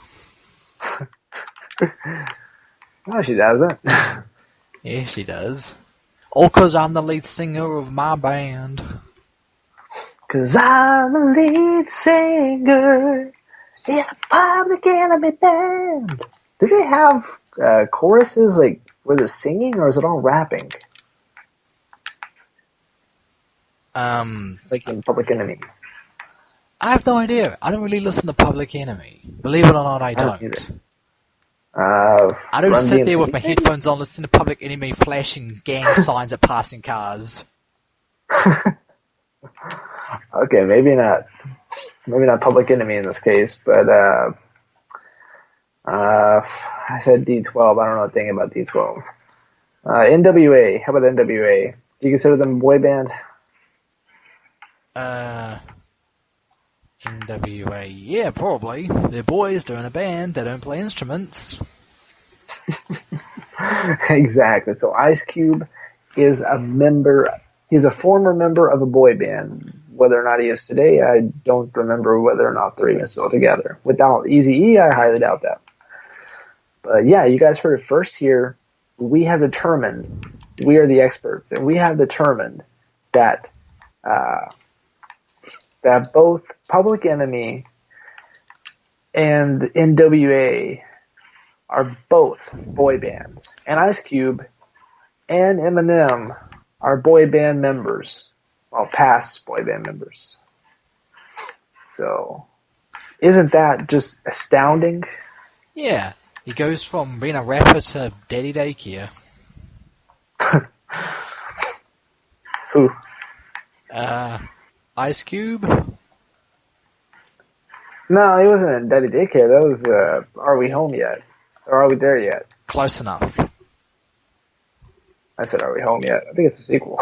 No, she doesn't. Yeah, she does. All because I'm the lead singer of my band. Because I'm the lead singer in a Public Enemy band. Do they have choruses like where they're singing, or is it all rapping? Like in Public Enemy. I have no idea. I don't really listen to Public Enemy. Believe it or not, I don't. I don't sit there with my headphones on listening to Public Enemy flashing gang signs at passing cars. Okay, maybe not. Maybe not Public Enemy in this case, but I said D12. I don't know a thing about D12. NWA. How about NWA? Do you consider them a boy band? NWA, yeah, probably. They're boys, they're in a band, they don't play instruments. Exactly. So Ice Cube is a member. He's a former member of a boy band. Whether or not he is today, I don't remember whether or not they're even still together. Without Eazy-E, I highly doubt that. But yeah, you guys heard it first here. We have determined, we are the experts, and we have determined that that both Public Enemy and NWA are both boy bands, and Ice Cube and Eminem are boy band members, well, past boy band members. So, isn't that just astounding? Yeah, he goes from being a rapper to daddy daycare. Who? Ice Cube? No, he wasn't in Daddy Daycare. That was Are We Home Yet? Or Are We There Yet? Close enough. I said Are We Home Yet? I think it's a sequel.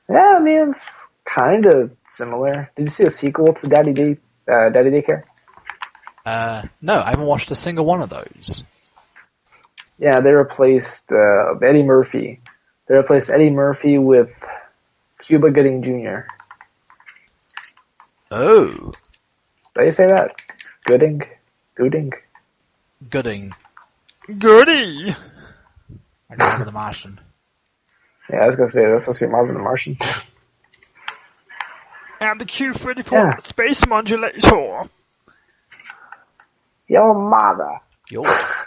Yeah, I mean, it's kind of similar. Did you see a sequel to Daddy Daycare? No, I haven't watched a single one of those. Yeah, they replaced Eddie Murphy. They replaced Eddie Murphy with Cuba Gooding Jr. Oh. Did you say that? Gooding? Gooding. Goody! Like Marvin the Martian. Yeah, I was going to say, that's supposed to be Marvin the Martian. And the Q34 space modulator. Your mother. Yours.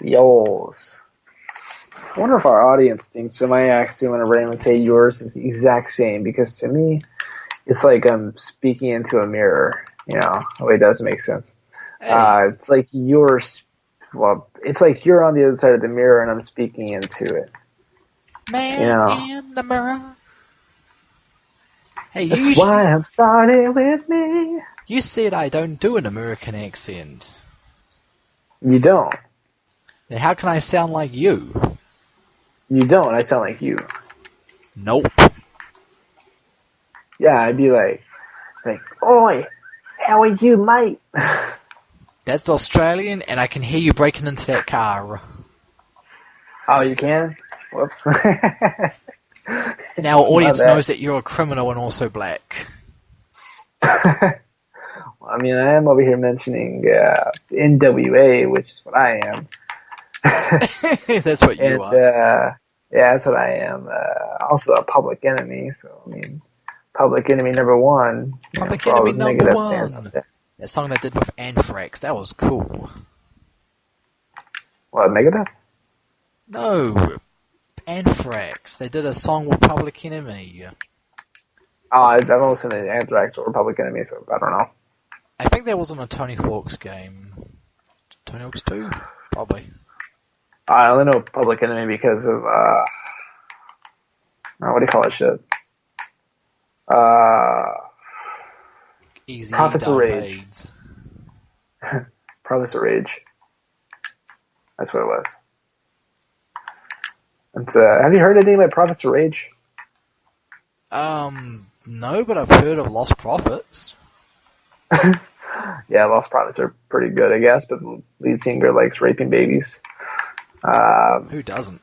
Yours. I wonder if our audience thinks that my accent when I randomly say yours is the exact same, because to me, it's like I'm speaking into a mirror. You know, the way it does make sense. Hey. It's like it's like you're on the other side of the mirror and I'm speaking into it. Man in the mirror. Hey, That's why I'm starting with me. You said I don't do an American accent. You don't. Then how can I sound like you? You don't. I sound like you. Nope. Yeah, I'd be like, oi, how are you, mate? That's Australian, and I can hear you breaking into that car. Oh, you can? Whoops. Now our audience knows that you're a criminal and also black. Well, I mean, I am over here mentioning NWA, which is what I am. That's what you are. Yeah, that's what I am. Also a Public Enemy, so I mean, Public Enemy number one. Public Enemy number one. That song they did with Anthrax, that was cool. What, Megadeth? No, Anthrax. They did a song with Public Enemy. Oh, I don't listen to Anthrax or Public Enemy, so I don't know. I think that was on a Tony Hawk's game. Tony Hawk's 2? Probably. I only know Public Enemy because of, what do you call that shit? Easy Prophets of Rage. AIDS. Prophets of Rage. That's what it was. It's, have you heard anything about Prophets of Rage? No, but I've heard of Lost Prophets. Yeah, Lost Prophets are pretty good, I guess, but the lead singer likes raping babies. Who doesn't?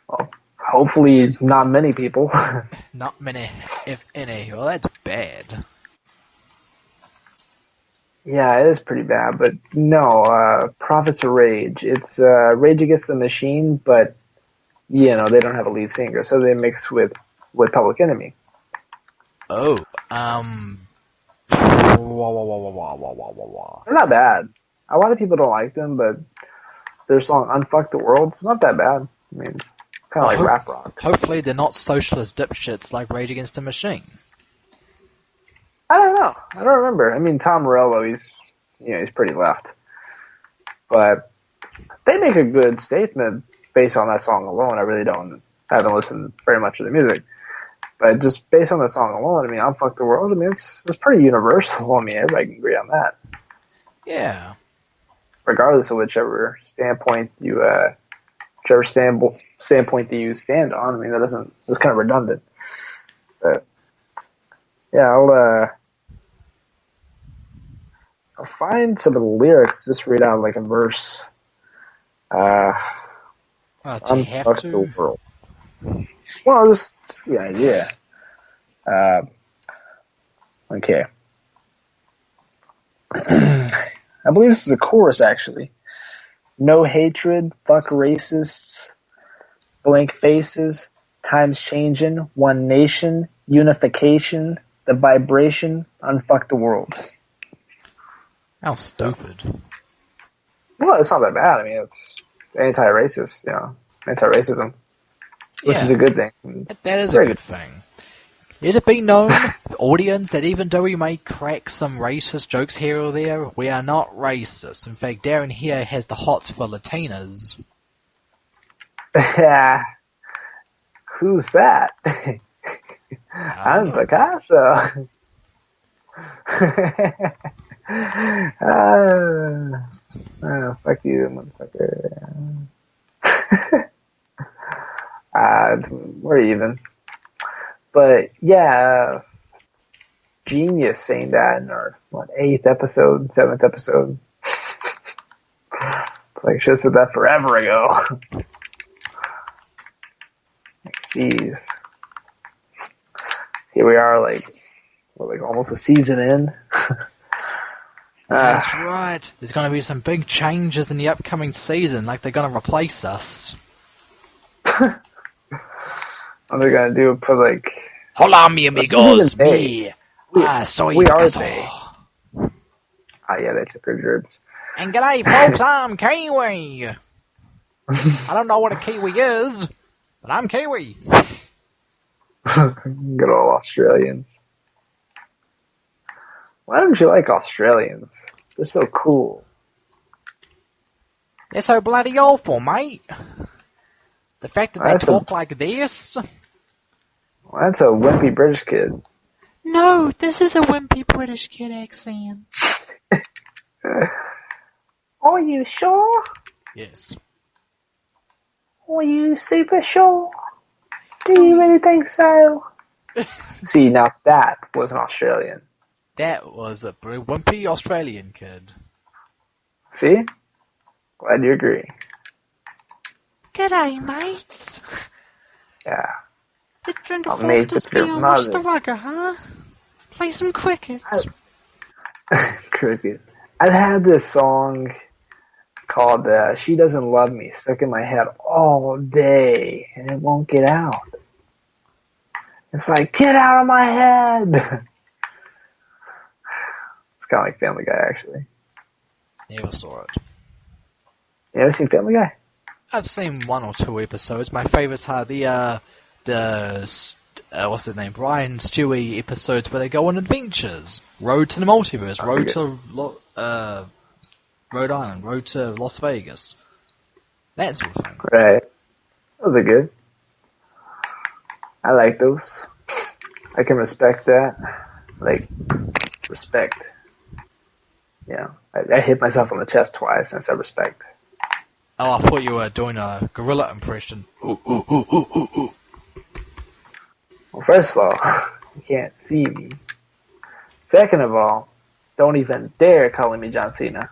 Well, hopefully not many people. Not many, if any. Well, that's bad. Yeah, it is pretty bad, but no, Prophets of Rage. It's Rage Against the Machine, but, you know, they don't have a lead singer, so they mix with Public Enemy. Oh, They're not bad. A lot of people don't like them, but their song Unfuck the World, it's not that bad. I mean, it's kind of like rap rock. Hopefully they're not socialist dipshits like Rage Against the Machine. I don't know. I don't remember. I mean, Tom Morello, he's pretty left. But they make a good statement based on that song alone. I haven't listened very much to the music. But just based on that song alone, I mean, Unfuck the World, I mean, it's pretty universal. I mean, everybody can agree on that. Yeah. regardless of whichever standpoint you standpoint that you stand on. I mean, that's kind of redundant. But yeah, I'll find some of the lyrics. Just read out like a verse. Do you have to? The world. Well, just give you an idea. Okay. I believe this is a chorus, actually. No hatred, fuck racists, blank faces, times changing, one nation, unification, the vibration, unfuck the world. How stupid. Well, it's not that bad. I mean, it's anti-racist, anti-racism, which is a good thing. That is a good thing. Let it be known, audience, that even though we may crack some racist jokes here or there, we are not racist. In fact, Darren here has the hots for Latinas. Yeah. Who's that? I'm Picasso. Fuck you, motherfucker. We're even. But yeah, genius saying that in our 7th episode. It's like I should have said that forever ago. Jeez. Here we are, like almost a season in. That's right. There's going to be some big changes in the upcoming season, like they're going to replace us. What they're gonna do? Put like, hola, mi amigos, soy Picasso. Yeah, they took their jibs. And g'day, folks, I'm Kiwi. I don't know what a Kiwi is, but I'm Kiwi. Good old Australians. Why don't you like Australians? They're so cool. They're so bloody awful, mate. The fact that they talk like this. Well, that's a wimpy British kid. No, this is a wimpy British kid accent. Are you sure? Yes. Are you super sure? Do you really think so? See, now that was an Australian. That was a wimpy Australian kid. See? Glad you agree. G'day, mates. Yeah. It's 24 to spin and watch the rugger, huh? Play some cricket. Cricket. I've had this song called She Doesn't Love Me stuck in my head all day, and it won't get out. It's like, get out of my head! It's kind of like Family Guy, actually. Never saw it. You ever seen Family Guy? I've seen 1 or 2 episodes. My favourites are the what's the name? Brian Stewie episodes where they go on adventures. Road to the Multiverse, Road to Rhode Island, Road to Las Vegas. That sort of thing. Right. Those are good. I like those. I can respect that. Like, respect. Yeah. I hit myself on the chest twice and I said respect. Oh, I thought you were doing a gorilla impression. Well, first of all, you can't see me. Second of all, don't even dare calling me John Cena.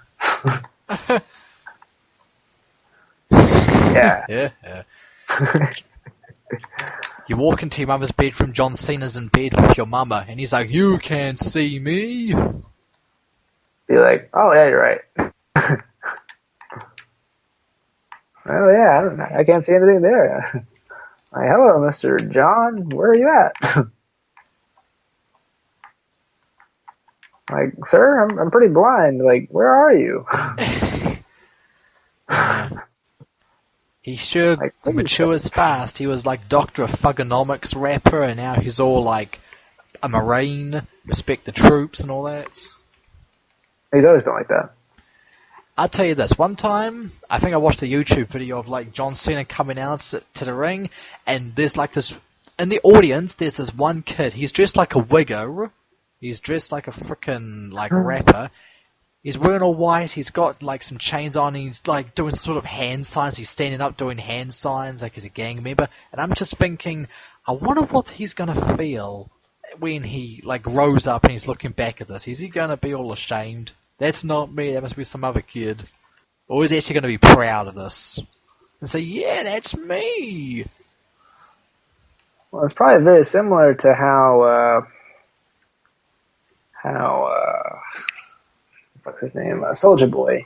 Yeah. Yeah. You walk into your mother's bedroom, John Cena's in bed with your mama, and he's like, you can't see me. Be like, oh yeah, you're right. Oh yeah, I can't see anything there. Like, hello, Mr. John, where are you at? Like, sir, I'm pretty blind. Like, where are you? He sure matures fast. He was like Dr. Thugonomics rapper, and now he's all like a Marine, respect the troops and all that. He's always been like that. I'll tell you this, one time, I think I watched a YouTube video of like John Cena coming out to the ring, and there's like this, in the audience, there's this one kid, he's dressed like a wigger, he's dressed like a frickin' like rapper, He's wearing all white. He's got like some chains on. He's like doing sort of hand signs. He's standing up doing hand signs like he's a gang member. And I'm just thinking, I wonder what he's gonna feel when he like grows up and he's looking back at this. Is he gonna be all ashamed? That's not me. That must be some other kid. Or is he actually gonna be proud of this and say, "Yeah, that's me"? Well, it's probably very similar to how what's his name? Soldier Boy.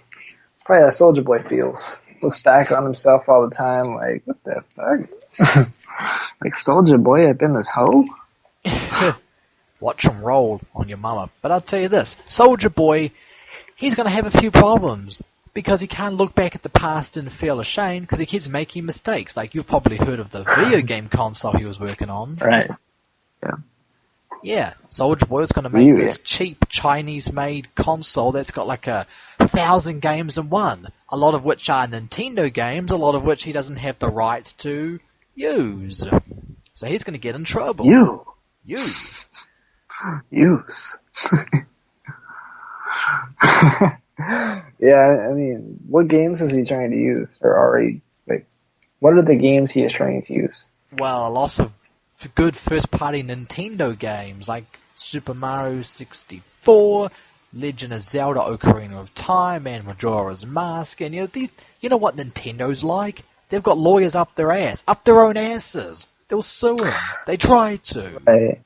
It's probably how Soldier Boy feels. Looks back on himself all the time, like, what the fuck? Like, Soldier Boy, I've been this hoe? Watch him roll on your mama. But I'll tell you this, Soldier Boy, he's going to have a few problems because he can't look back at the past and feel ashamed because he keeps making mistakes. Like, you've probably heard of the video game console he was working on. Right. Yeah. Yeah, Soldier Boy was going to make this cheap Chinese-made console that's got like 1,000 games in one, a lot of which are Nintendo games, a lot of which he doesn't have the rights to use. So he's going to get in trouble. You. Use. Yeah, I mean, what games is he trying to use? Or already, like, what are the games he is trying to use? Well, a lot of good first-party Nintendo games like Super Mario 64, Legend of Zelda: Ocarina of Time, and Majora's Mask, and you know what Nintendo's like? They've got lawyers up their own asses. They'll sue him. They try to. Right.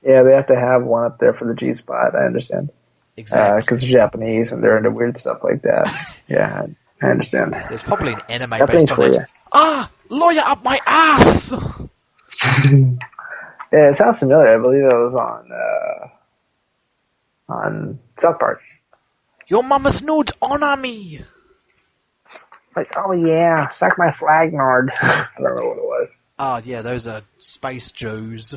Yeah, they have to have one up there for the G-spot. I understand. Exactly. Because they're Japanese and they're into weird stuff like that. Yeah, I understand. There's probably an anime Japanese based on that. Ah, lawyer up my ass. Yeah, it sounds familiar. I believe it was on South Park. Your mama snood on me. Like, oh yeah, suck my flag, Nord. I don't know what it was. Oh yeah, those are space Jews.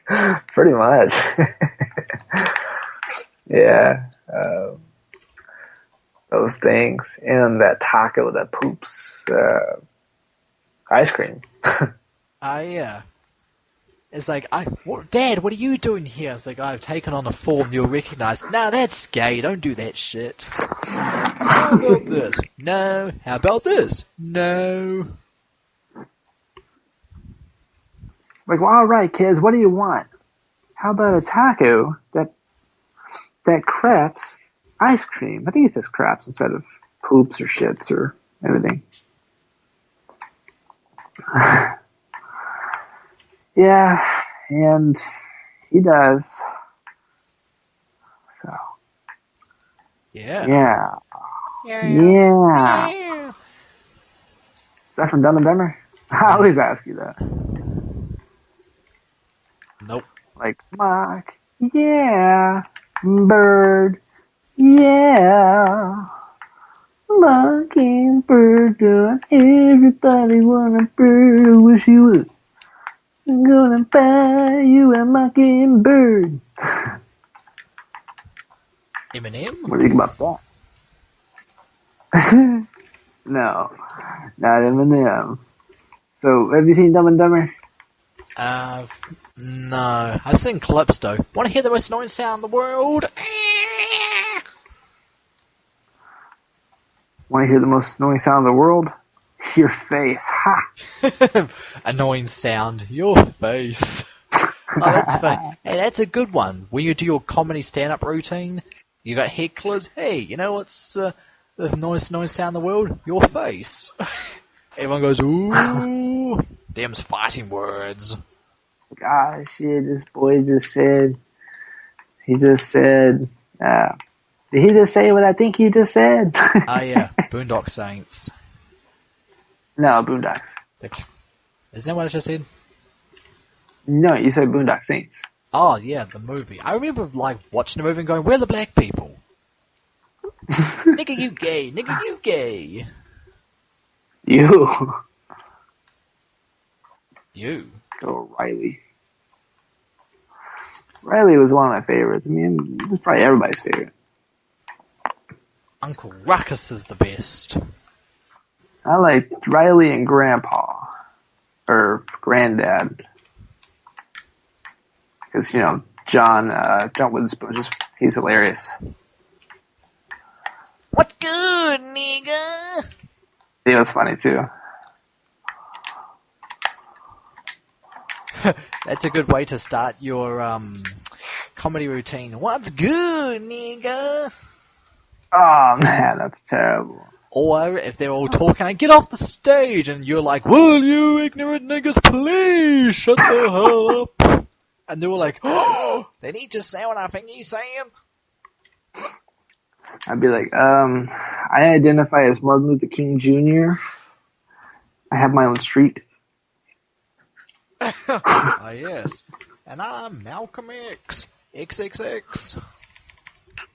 Pretty much. Yeah. Those things. And that taco that poops ice cream. Yeah. It's like, Dad, what are you doing here? It's like, I've taken on a form you'll recognize. No, that's gay. Don't do that shit. How about this? No. How about this? No. Like, well, all right, kids, what do you want? How about a taco that craps ice cream? I think it says craps instead of poops or shits or everything. Yeah, and he does. So. Yeah. Yeah. Yeah. Is that from Dumb and Dumber? I always ask you that. Nope. Like, Mark, yeah. Bird, yeah. Mockingbird, everybody want a bird. I wish you would. I'm gonna buy you a mockingbird. Eminem? What do you think about that? No, not Eminem. So, have you seen Dumb and Dumber? No. I've seen clips though. Want to hear the most annoying sound in the world? Want to hear the most annoying sound in the world? Your face. Ha! Annoying sound. Your face. Oh, that's funny. Hey, that's a good one. When you do your comedy stand-up routine, you got hecklers. Hey, you know what's the noise sound in the world? Your face. Everyone goes, ooh. Them's fighting words. Ah, shit, this boy just said, did he just say what I think he just said? Yeah, Boondock Saints. No, Boondocks. Isn't that what I just said? No, you said Boondock Saints. Oh, yeah, the movie. I remember, like, watching the movie and going, where are the black people? Nigga, you gay. Nigga, you gay. You. You. Oh, Riley. Riley was one of my favorites. I mean, it was probably everybody's favorite. Uncle Ruckus is the best. I liked Riley and Grandpa. Or Granddad. Because, John Witherspoon He's hilarious. What's good, nigga? He was funny too. That's a good way to start your comedy routine. What's good, nigga? Oh man, that's terrible. Or if they're all talking, I get off the stage, and you're like, "Will you ignorant niggas please shut the hell up?" And they were like, "Oh, they need to say what I think he's saying." I'd be like, I identify as Martin Luther King Jr. I have my own street. Ah, yes. And I'm Malcolm X. XXX.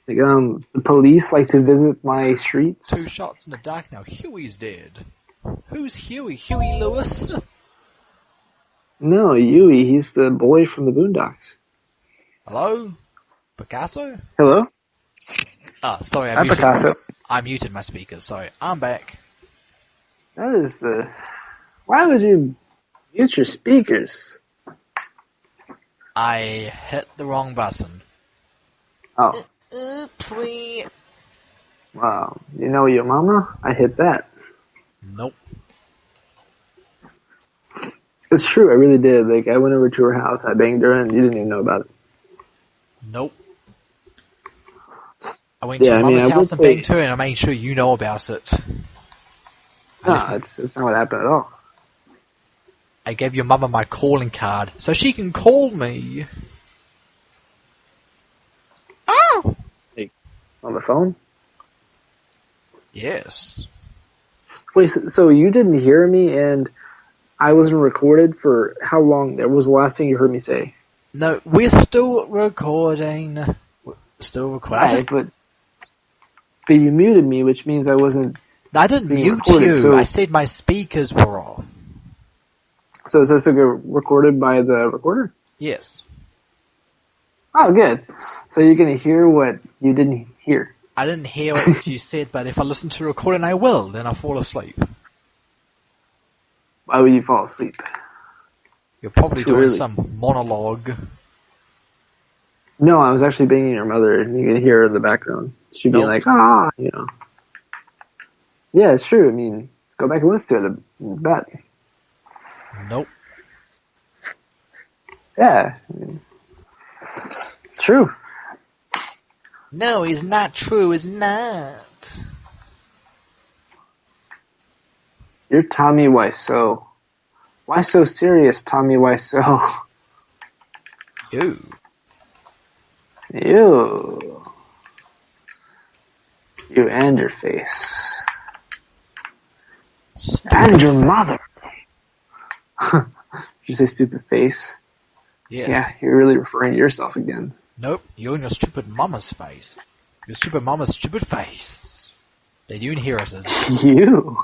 Like, the police like to visit my streets. 2 shots in the dark now. Huey's dead. Who's Huey? Huey Lewis? No, Yui. He's the boy from the Boondocks. Hello? Picasso? Hello? Ah, sorry, I'm Picasso. I muted my speakers. Sorry, I'm back. That is the... Why would you mute your speakers? I hit the wrong button. Oh. Oopsie. Wow. You know your mama? I hit that. Nope. It's true, I really did. Like, I went over to her house, I banged her, and you didn't even know about it. Nope. I went to your mama's house and banged her, and I made sure you know about it. No, it's not what happened at all. I gave your mama my calling card so she can call me. Oh! On the phone? Yes. Wait, so you didn't hear me and I wasn't recorded for how long? That was the last thing you heard me say. No, we're still recording. Right, but you muted me, which means I wasn't. I didn't mute recorded, you. so, I said my speakers were off. So is this a good recorded by the recorder? Yes. Oh, good. So you're gonna hear what you didn't hear. I didn't hear what you said, but if I listen to the recording, I will. Then I'll fall asleep. Why would you fall asleep? You're probably doing early. some monologue. No, I was actually banging your mother, and you can hear her in the background. She'd be like, ah, you know. Yeah, it's true. I mean, go back and listen to it. I bet. Nope. Yeah. I mean, true. No, it's not true. It's not. You're Tommy Wiseau. Why so serious, Tommy Wiseau? You. You. You and your face. Stupid And your mother. Did you say stupid face? Yes. Yeah, you're really referring to yourself again. Nope, you and your stupid mama's face. Your stupid mama's stupid face. That you inherited. You.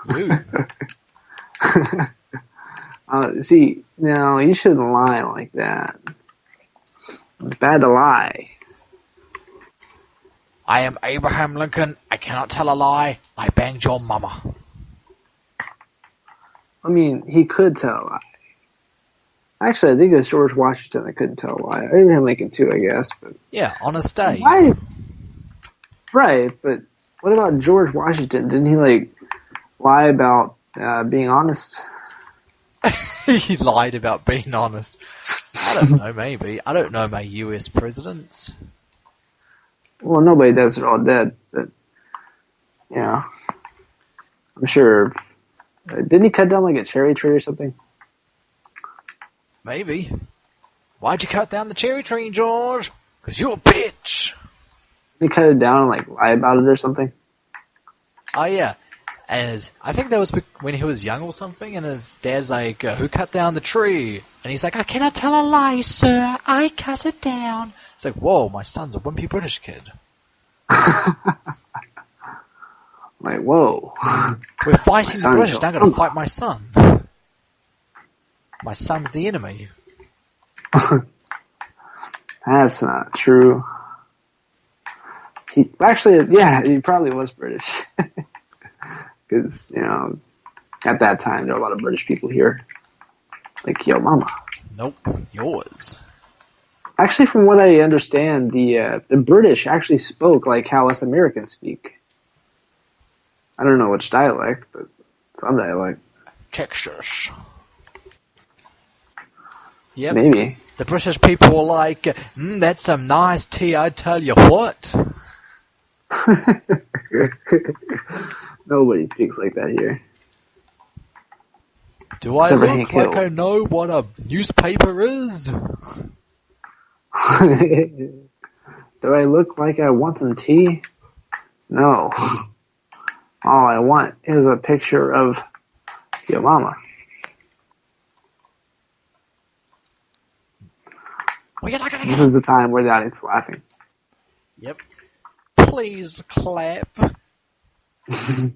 You. See, no, you shouldn't lie like that. It's bad to lie. I am Abraham Lincoln. I cannot tell a lie. I banged your mama. I mean, he could tell a lie. Actually, I think it was George Washington that couldn't tell a lie. Abraham Lincoln too, I guess. But yeah, honest day. Why? Right, but what about George Washington? Didn't he lie about being honest? He lied about being honest. I don't know, maybe. I don't know my US presidents. Well, nobody does. They're all dead. But, you know, I'm sure. Didn't he cut down a cherry tree or something? Maybe. Why'd you cut down the cherry tree, George? 'Cause you're a bitch. Did he cut it down and lie about it or something? Oh, yeah. And I think that was when he was young or something, and his dad's like, who cut down the tree? And he's like, I cannot tell a lie, sir. I cut it down. It's like, whoa, my son's a wimpy British kid. Whoa. We're fighting the British, now I'm going to fight my son. My son's the enemy. That's not true. He probably was British. Because, at that time, there were a lot of British people here. Like, yo, mama. Nope, yours. Actually, from what I understand, the British actually spoke like how us Americans speak. I don't know which dialect, but some dialect. Texas. Yep. Maybe. The British people were like, that's some nice tea, I tell you what. Nobody speaks like that here. Do I look like I know what a newspaper is? Do I look like I want some tea? No. All I want is a picture of your mama. Well, you're not gonna This is the time where the audience is laughing. Yep. Please clap. You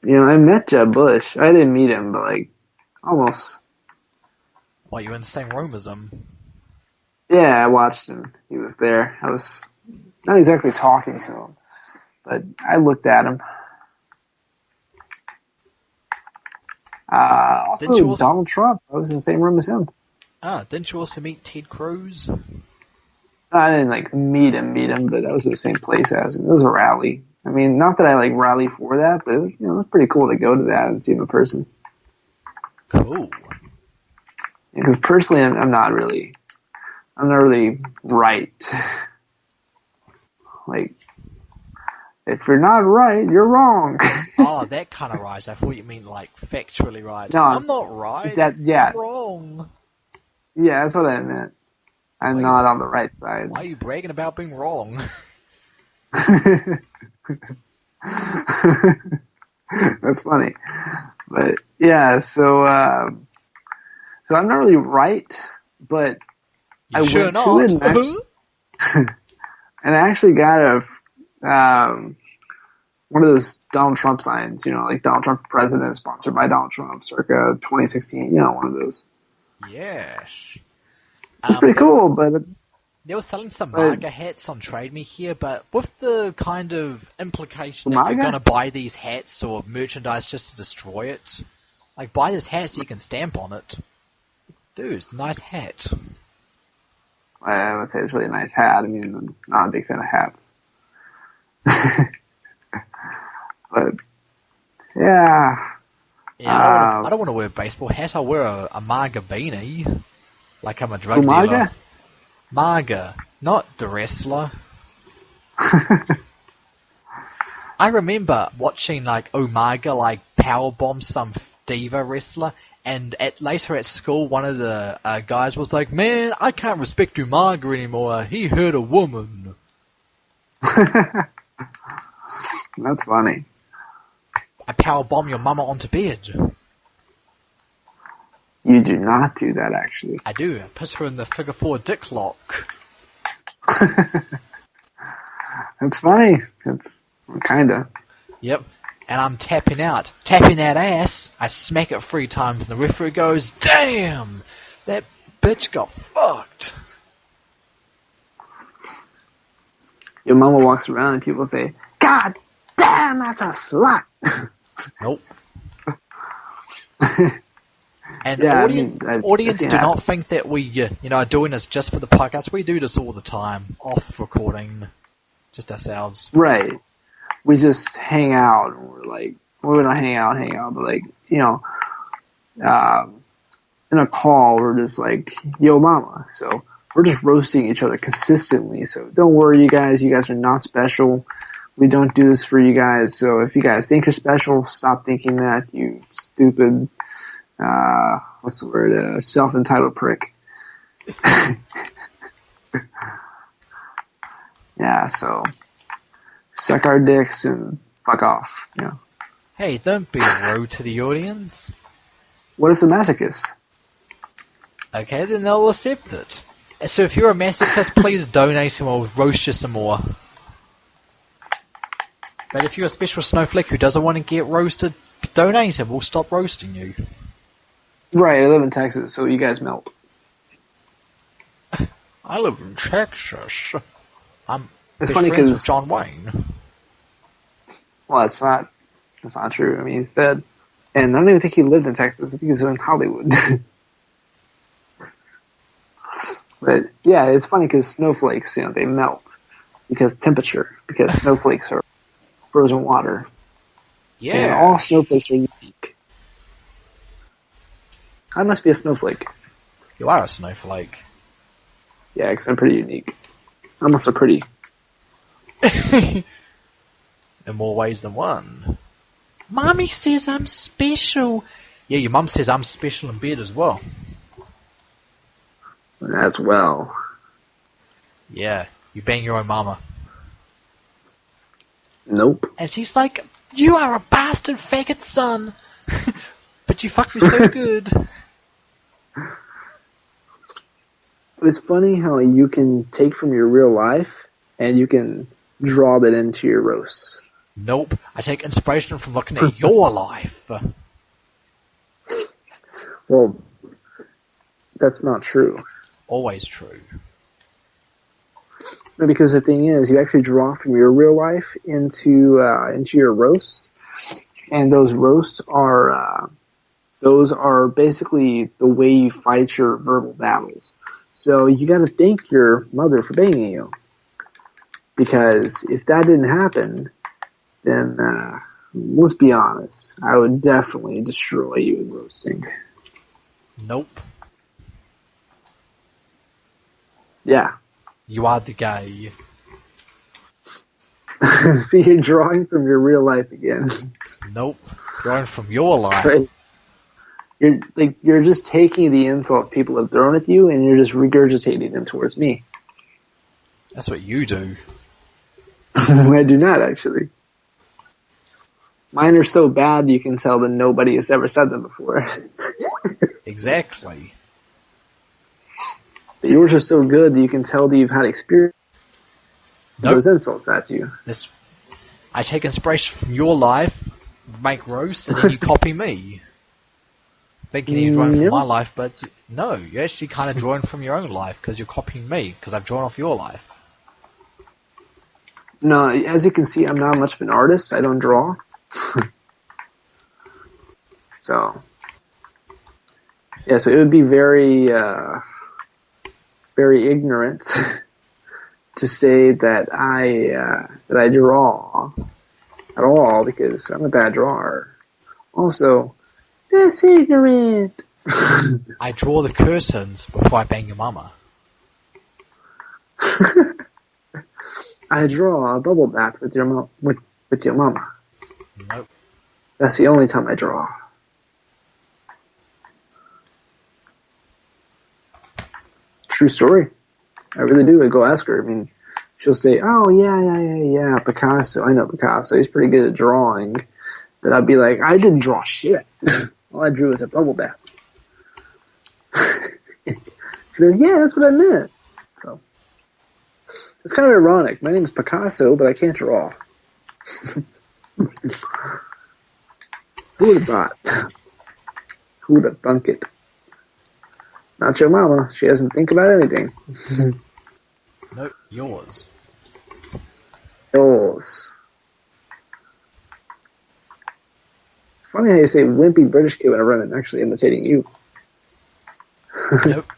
know, I met Jeb Bush. I didn't meet him, but like, almost. Well, you in the same room as him? Yeah, I watched him. He was there. I was not exactly talking to him, but I looked at him. Also, Donald Trump. I was in the same room as him. Didn't you also meet Ted Cruz? I didn't like meet him, but I was at the same place as him. It was a rally. I mean, not that I like rally for that, but it was, it was pretty cool to go to that and see him in person. Cool. Because personally, I'm not really right. Like, if you're not right, you're wrong. Oh, that kind of right. I thought you mean like factually right. No, I'm not right. I'm wrong. Yeah, that's what I meant. I'm not on the right side. Why are you bragging about being wrong? That's funny. But yeah, so I'm not really right, but I went to it and I actually got one of those Donald Trump signs, like Donald Trump president, sponsored by Donald Trump, circa 2016, one of those. Yes. It's pretty cool, but they were selling some MAGA hats on Trade Me here, but with the kind of implication that you're going to buy these hats or merchandise just to destroy it. Like, buy this hat so you can stamp on it. Dude, it's a nice hat. I would say it's a really nice hat. I mean, I'm not a big fan of hats. But, yeah. Yeah, I don't want to wear a baseball hat. I'll wear a MAGA beanie. Like I'm a drug dealer. MAGA, not the wrestler. I remember watching like Umaga like powerbomb some diva wrestler, and later at school one of the guys was like, "Man, I can't respect Umaga anymore. He hurt a woman." That's funny. I powerbomb your mama onto bed. You do not do that, actually. I do. I put her in the figure 4 dick lock. That's funny. It's kinda. Yep. And I'm tapping out. Tapping that ass. I smack it 3 times and the referee goes, "Damn! That bitch got fucked." Your mama walks around and people say, "God damn, that's a slut!" Nope. And yeah, audience do not think that we, are doing this just for the podcast. We do this all the time, off recording, just ourselves. Right. We just hang out, and we're like, well, we don't hang out, but like, in a call, we're just like, "Yo, mama." So we're just roasting each other consistently. So don't worry, you guys are not special. We don't do this for you guys. So if you guys think you're special, stop thinking that, you stupid. What's the word? Self-entitled prick. Yeah, so suck our dicks and fuck off. Hey, don't be rude to the audience. What if they're masochists? Okay, then they'll accept it. So if you're a masochist, please donate and we'll roast you some more. But if you're a special snowflake who doesn't want to get roasted, donate and we'll stop roasting you. Right, I live in Texas, so you guys melt. I live in Texas. I'm best friends with John Wayne. Well, that's not true. I mean, he's dead. And I don't even think he lived in Texas. I think he was in Hollywood. But yeah, it's funny because snowflakes, they melt because temperature, because snowflakes are frozen water. Yeah. And all snowflakes are unique. I must be a snowflake. You are a snowflake. Yeah, because I'm pretty unique. I'm also pretty. In more ways than one. Mommy says I'm special. Yeah, your mum says I'm special in bed as well. As well. Yeah, you bang your own mama. Nope. And she's like, you are a bastard faggot son. But you fucked me so good. It's funny how you can take from your real life and you can draw that into your roasts. Nope, I take inspiration from looking at your life. Well, that's not true. Always true. No, because the thing is, you actually draw from your real life into your roasts, and those roasts are basically the way you fight your verbal battles. So you got to thank your mother for banging you, because if that didn't happen, then let's be honest, I would definitely destroy you in roasting. Nope. Yeah. You are the gay. See, you're drawing from your real life again. Nope. Drawing from your life. Straight. You're just taking the insults people have thrown at you and you're just regurgitating them towards me. That's what you do. I do not, actually. Mine are so bad you can tell that nobody has ever said them before. Exactly. But yours are so good that you can tell that you've had experience with those insults at you. I take inspiration from your life, make roasts, and then you copy me. Thinking you're drawing from my life, but no, you're actually kind of drawing from your own life because you're copying me because I've drawn off your life. No, as you can see, I'm not much of an artist. I don't draw. So, yeah, so it would be very, very ignorant to say that I draw at all because I'm a bad drawer. Also, that's ignorant. I draw the curtains before I bang your mama. I draw a bubble bath with your mama. Nope. That's the only time I draw. True story. I really do. I go ask her. I mean, she'll say, "Oh yeah, Picasso. I know Picasso. He's pretty good at drawing." But I'd be like, "I didn't draw shit. All I drew was a bubble bath." She goes, "Yeah, that's what I meant." So it's kind of ironic. My name is Picasso, but I can't draw. Who would have thought? Who would have thunk it? Not your mama. She doesn't think about anything. Nope, yours. Yours. It's funny how you say wimpy British kid whenever I'm actually imitating you. Nope.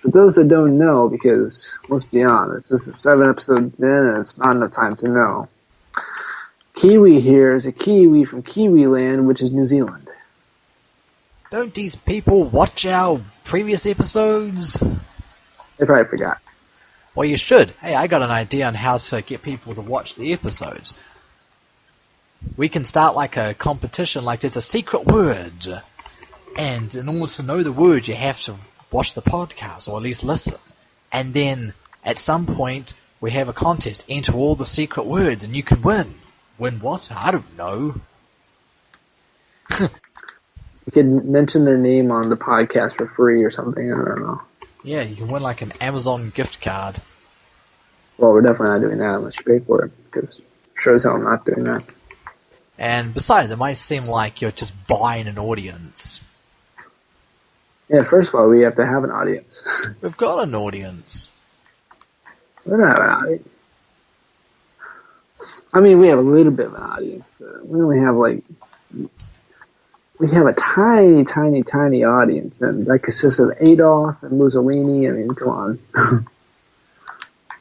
For those that don't know, because let's be honest, this is 7 episodes in and it's not enough time to know. Kiwi here is a Kiwi from Kiwi Land, which is New Zealand. Don't these people watch our previous episodes? They probably forgot. Well, you should. Hey, I got an idea on how to get people to watch the episodes. We can start like a competition, like there's a secret word. And in order to know the word, you have to watch the podcast, or at least listen. And then, at some point, we have a contest. Enter all the secret words, and you can win. Win what? I don't know. You could mention their name on the podcast for free or something, I don't know. Yeah, you can win like an Amazon gift card. Well, we're definitely not doing that unless you pay for it, because sure as hell I'm not doing that. And besides, it might seem like you're just buying an audience. Yeah, first of all, we have to have an audience. We've got an audience. We don't have an audience. I mean, we have a little bit of an audience, but we only have like we have a tiny, tiny, tiny audience, and that consists of Adolf and Mussolini. I mean, come on.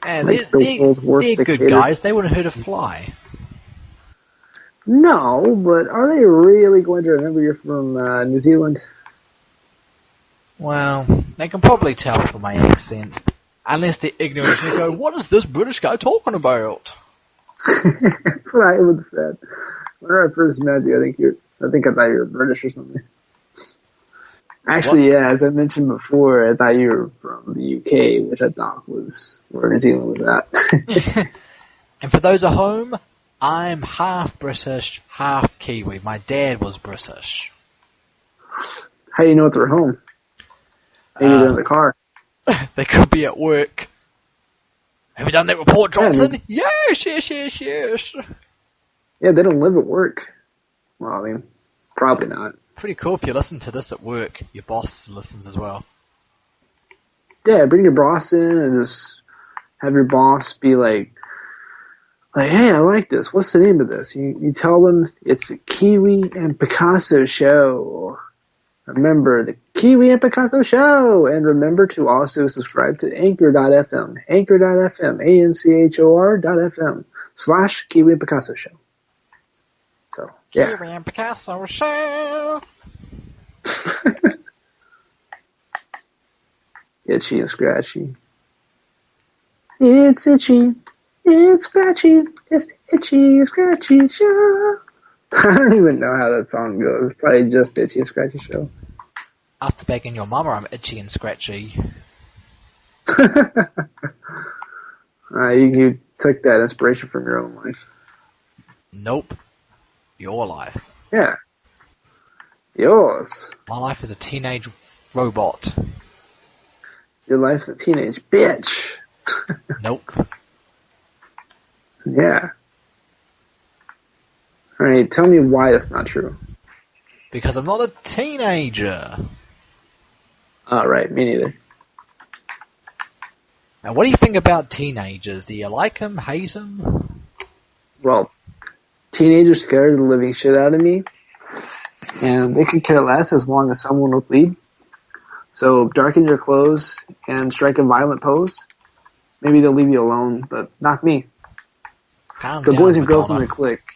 And like they're good guys. They wouldn't hurt a fly. No, but are they really going to remember you're from New Zealand? Well, they can probably tell from my accent. Unless they're ignorant and go, what is this British guy talking about? That's what I would have said. When I first met you, I think I thought you were British or something. Actually, yeah, as I mentioned before, I thought you were from the UK, which I thought was where New Zealand was at. And for those at home, I'm half British, half Kiwi. My dad was British. How do you know if they're home? Maybe they're in the car. They could be at work. Have you done that report, Johnson? Yeah, yes. Yeah, they don't live at work. Well, I mean, probably not. Pretty cool if you listen to this at work. Your boss listens as well. Yeah, bring your boss in and just have your boss be like, hey, I like this. What's the name of this? You tell them it's the Kiwi and Picasso Show. Remember, the Kiwi and Picasso Show! And remember to also subscribe to Anchor.fm, Anchor.fm, /Kiwi and Picasso Show. So, yeah. Kiwi and Picasso Show! Itchy and scratchy. It's itchy. It's scratchy. It's the itchy and scratchy show. I don't even know how that song goes. Probably just Itchy and Scratchy Show. After begging your mama, I'm itchy and scratchy. You took that inspiration from your own life. Nope. Your life. Yeah. Yours. My life is a teenage robot. Your life's a teenage bitch. Nope. Yeah. Alright, tell me why that's not true. Because I'm not a teenager. Right, me neither. Now, what do you think about teenagers? Do you like them, hate them? Well, teenagers scare the living shit out of me. And they could care less as long as someone will lead. So darken your clothes and strike a violent pose. Maybe they'll leave you alone, but not me. Calm the down, boys and girls in Madonna. the clique.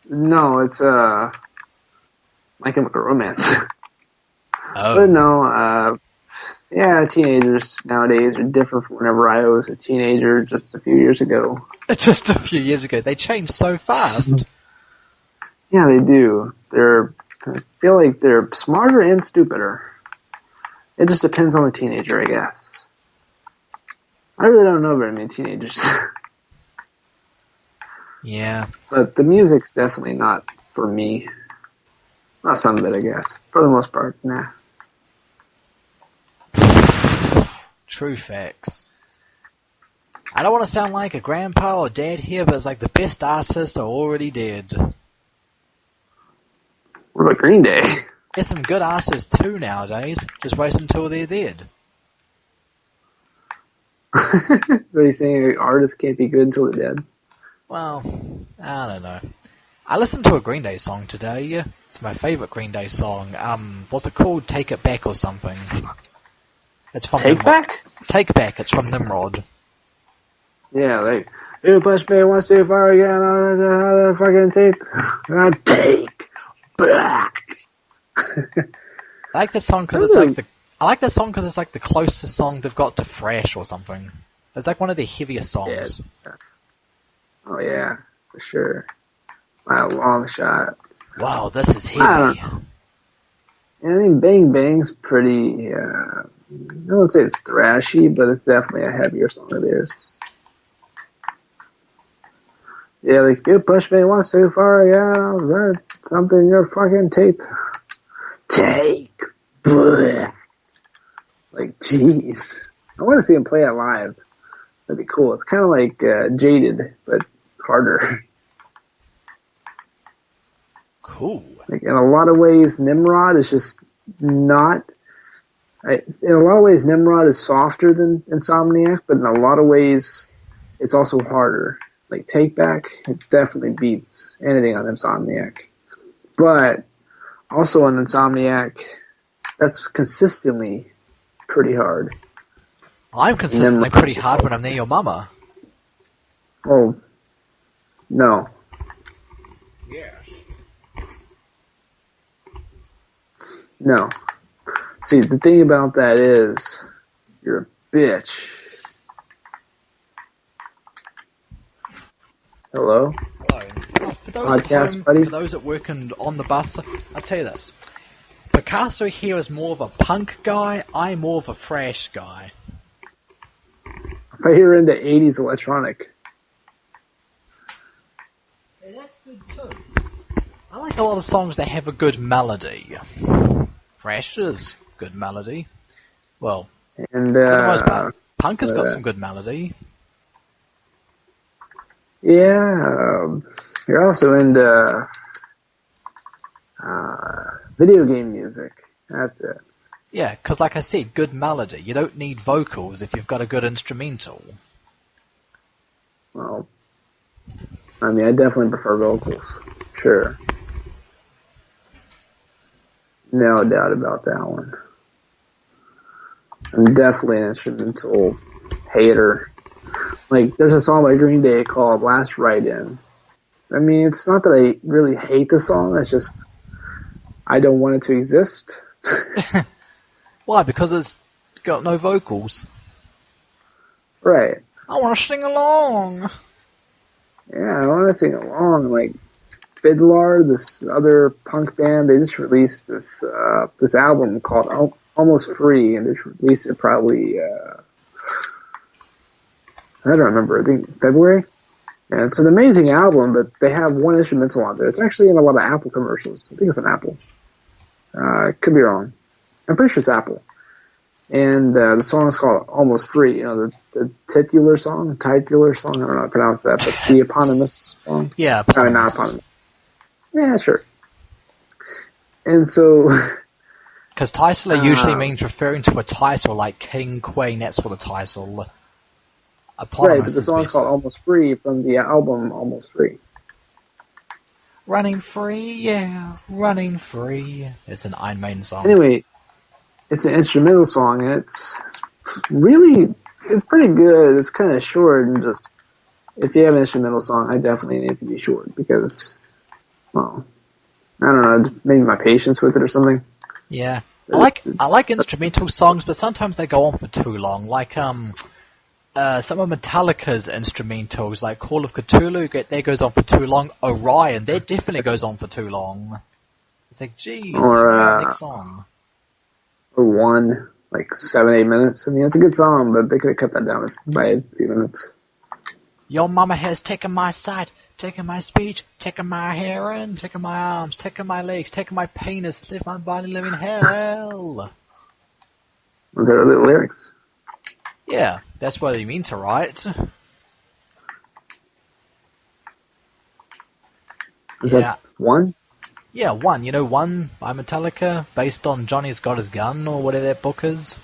No, it's My Chemical Romance. Oh. But no, yeah, teenagers nowadays are different from whenever I was a teenager just a few years ago. Just a few years ago. They changed so fast. Yeah, they do. I feel like they're smarter and stupider. It just depends on the teenager, I guess. I really don't know very many teenagers. Yeah. But the music's definitely not for me. Not some of it, I guess. For the most part, nah. True facts. I don't want to sound like a grandpa or dad here, but it's like the best artists are already dead. What about Green Day? There's some good artists too nowadays. Just wait until they're dead. So you saying artists can't be good until they're dead? Well, I don't know. I listened to a Green Day song today. It's my favorite Green Day song. What's it called? Take It Back or something. It's from Take Nimrod. Back? Take Back. It's from Nimrod. Yeah, like, you push me once too far again, I'll fucking take back. I like that song because it's like I like that song because it's like the closest song they've got to Fresh or something. It's like one of their heaviest songs. Yeah. Oh yeah, for sure. By a long shot. Wow, this is heavy. I don't know. Yeah, I mean, Bang Bang's pretty, I wouldn't say it's thrashy, but it's definitely a heavier song of theirs. Yeah, like, you push me once too far, yeah, I'll learn something in your fucking teeth. Take. Bleh. Like, jeez. I want to see him play it live. That'd be cool. It's kind of like Jaded, but harder. Cool. Like, in a lot of ways, Nimrod is just not... In a lot of ways, Nimrod is softer than Insomniac, but in a lot of ways, it's also harder. Like, Take Back, it definitely beats anything on Insomniac. But Also an Insomniac. That's consistently pretty hard. I'm consistently pretty hard when I'm near your mama. Oh, no. Yeah. No. See, the thing about that is, you're a bitch. Hello? Hello. For those Podcast, at home, buddy? for those that work on the bus, I'll tell you this. Picasso here is more of a punk guy, I'm more of a thrash guy. Right here into 80s electronic. Yeah, that's good too. I like a lot of songs that have a good melody. Thrash is good melody. Well, And, for the most part. Punk has got some good melody. Yeah, you're also into video game music. That's it. Yeah, because like I said, good melody. You don't need vocals if you've got a good instrumental. Well, I mean, I definitely prefer vocals. Sure. No doubt about that one. I'm definitely an instrumental hater. Like, there's a song by Green Day called Last Ride In. I mean, it's not that I really hate the song, it's just, I don't want it to exist. Why? Because it's got no vocals. Right. I want to sing along. Yeah, I want to sing along. Like, Fiddler, this other punk band, they just released this album called Almost Free, and they just released it probably, I don't remember, I think February? And it's an amazing album, but they have one instrumental on there. It's actually in a lot of Apple commercials. I think it's an Apple. Could be wrong. I'm pretty sure it's Apple. And the song is called Almost Free. You know, the titular song? I don't know how to pronounce that, but the eponymous song? Yeah, eponymous. Not eponymous. Yeah, sure. And so... Because titular usually means referring to a title like king, queen, that sort of title. Eponymous right, but the song's called Almost Free from the album Almost Free. Running free, yeah, running free. It's an Iron Maiden song. Anyway, it's an instrumental song, and it's pretty good. It's kind of short, and just, if you have an instrumental song, I definitely need it to be short, because, well, I don't know, maybe my patience with it or something. Yeah. I like instrumental songs, but sometimes they go on for too long. Like, some of Metallica's instrumentals, like Call of Cthulhu, that goes on for too long. Orion, that definitely goes on for too long. It's like, geez, next song. Or one, like 7-8 minutes. I mean, it's a good song, but they could have cut that down by a few minutes. Your mama has taken my sight, taken my speech, taken my hearing, taken my arms, taken my legs, taken my penis, left my body living hell. Those are the lyrics. Yeah, that's what he means to write. Is that one? Yeah, One. You know One by Metallica, based on Johnny's Got His Gun, or whatever that book is?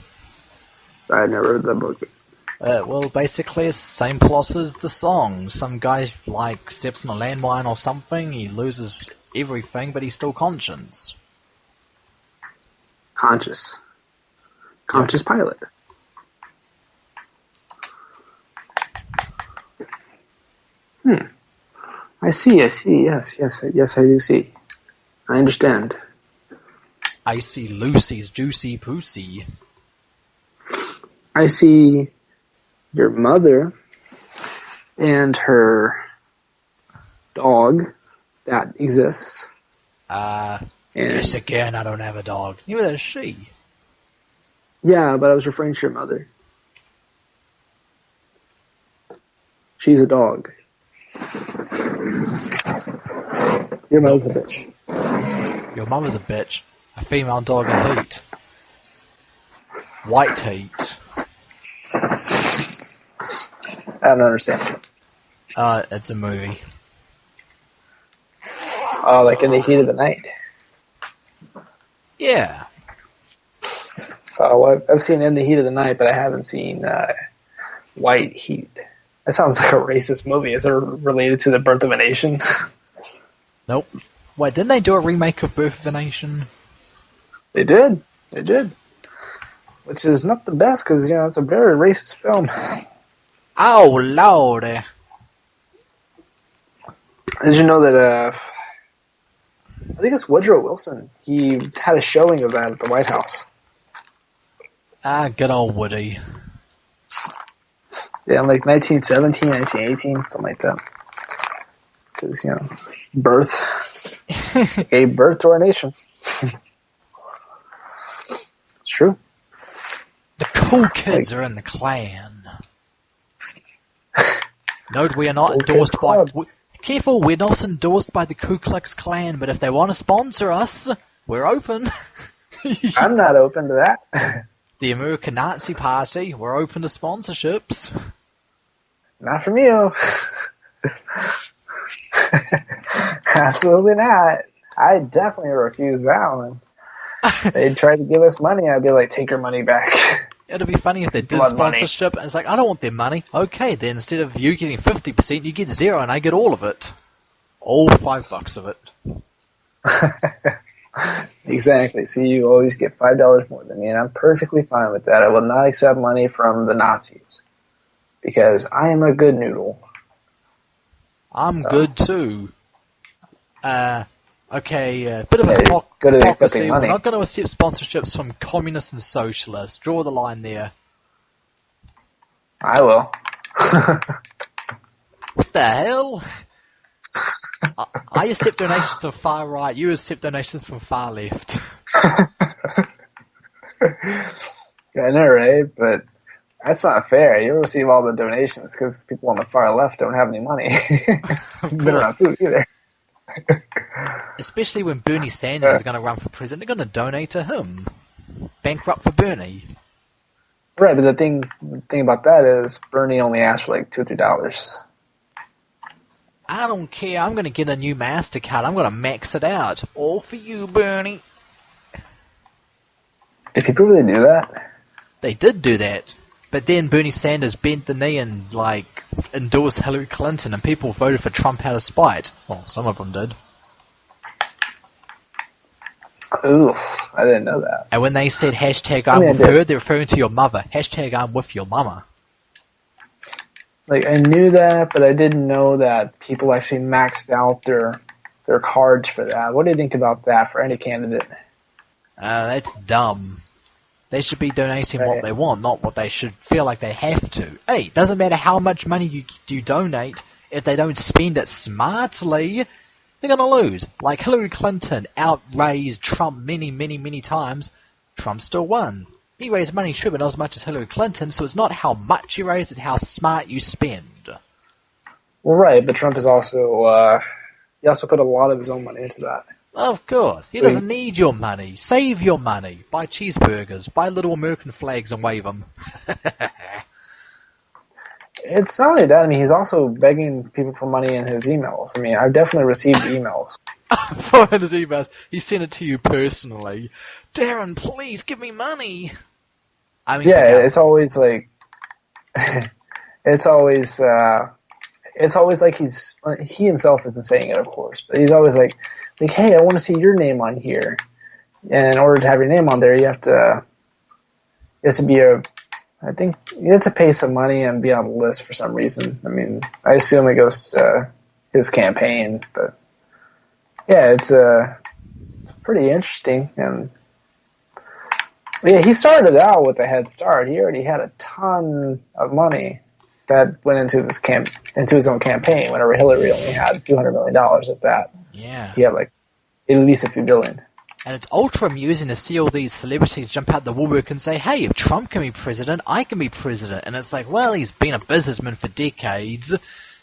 I never read that book. Well, basically it's the same plot as the song. Some guy, like, steps on a landmine or something, he loses everything, but he's still conscious. Conscious pilot. I see, yes, I do see. I understand. I see Lucy's juicy pussy. I see your mother and her dog that exists. Yes, again, I don't have a dog. Neither does she. Yeah, but I was referring to your mother. She's a dog. Your mother's a bitch. Your mother's a bitch. A female dog in heat. White heat. I don't understand. It's a movie. Oh, like In the Heat of the Night. Yeah. Oh, well, I've seen In the Heat of the Night, but I haven't seen White Heat. That sounds like a racist movie. Is it related to the birth of a nation? Nope. Wait, didn't they do a remake of Birth of a Nation? They did. Which is not the best because, it's a very racist film. Oh, Lord. Did you know that, I think it's Woodrow Wilson. He had a showing of that at the White House. Good old Woody. Yeah, in like 1917, 1918, something like that. Because, birth. Gave birth to our nation. It's true. The cool kids are in the Klan. Note we are not endorsed by... Careful, we're not endorsed by the Ku Klux Klan, but if they want to sponsor us, we're open. I'm not open to that. The American Nazi Party, we're open to sponsorships. Not from you. Absolutely not. I definitely refuse that one. They'd try to give us money, I'd be like, take your money back. It'd be funny if they did sponsorship, and it's like, I don't want their money. Okay, then instead of you getting 50%, you get 0, and I get all of it. All $5 of it. Exactly. So you always get $5 more than me, and I'm perfectly fine with that. I will not accept money from the Nazis. Because I am a good noodle. I'm good too. Okay, bit of hypocrisy. We're not going to accept sponsorships from communists and socialists. Draw the line there. I will. What the hell? I accept donations from far right. You accept donations from far left. Yeah, I know, right? But that's not fair. You receive all the donations because people on the far left don't have any money. Of They don't have food either. Especially when Bernie Sanders is going to run for president, they're going to donate to him. Bankrupt for Bernie. Right, but the thing about that is Bernie only asked for like $2 or $3. I don't care. I'm going to get a new MasterCard. I'm going to max it out. All for you, Bernie. Did people really do that? They did do that. But then Bernie Sanders bent the knee and, endorsed Hillary Clinton, and people voted for Trump out of spite. Well, some of them did. Oof, I didn't know that. And when they said hashtag I'm with her, they're referring to your mother. Hashtag I'm with your mama. I knew that, but I didn't know that people actually maxed out their cards for that. What do you think about that for any candidate? That's dumb. They should be donating what they want, not what they should feel like they have to. Hey, it doesn't matter how much money you donate. If they don't spend it smartly, they're going to lose. Like Hillary Clinton outraised Trump many, many, many times. Trump still won. He raised money, sure, but not as much as Hillary Clinton, so it's not how much you raise, it's how smart you spend. Well, right, but Trump is also, he also put a lot of his own money into that. Of course. He doesn't need your money. Save your money. Buy cheeseburgers. Buy little American flags and wave them. It's not only that. I mean, he's also begging people for money in his emails. I mean, I've definitely received emails. For his emails. He sent it to you personally. Darren, please give me money. I mean, yeah, it's always like... it's always like he himself isn't saying it, of course, but he's always like, hey, I want to see your name on here. And in order to have your name on there, you have to pay some money and be on the list for some reason. I mean, I assume it goes to his campaign, but yeah, it's pretty interesting. And yeah, he started out with a head start. He already had a ton of money that went into his own campaign. Whenever Hillary only had a few $100 million at that. Yeah. He had at least a few billion. And it's ultra amusing to see all these celebrities jump out the woodwork and say, hey, if Trump can be president, I can be president. And it's like, well, he's been a businessman for decades,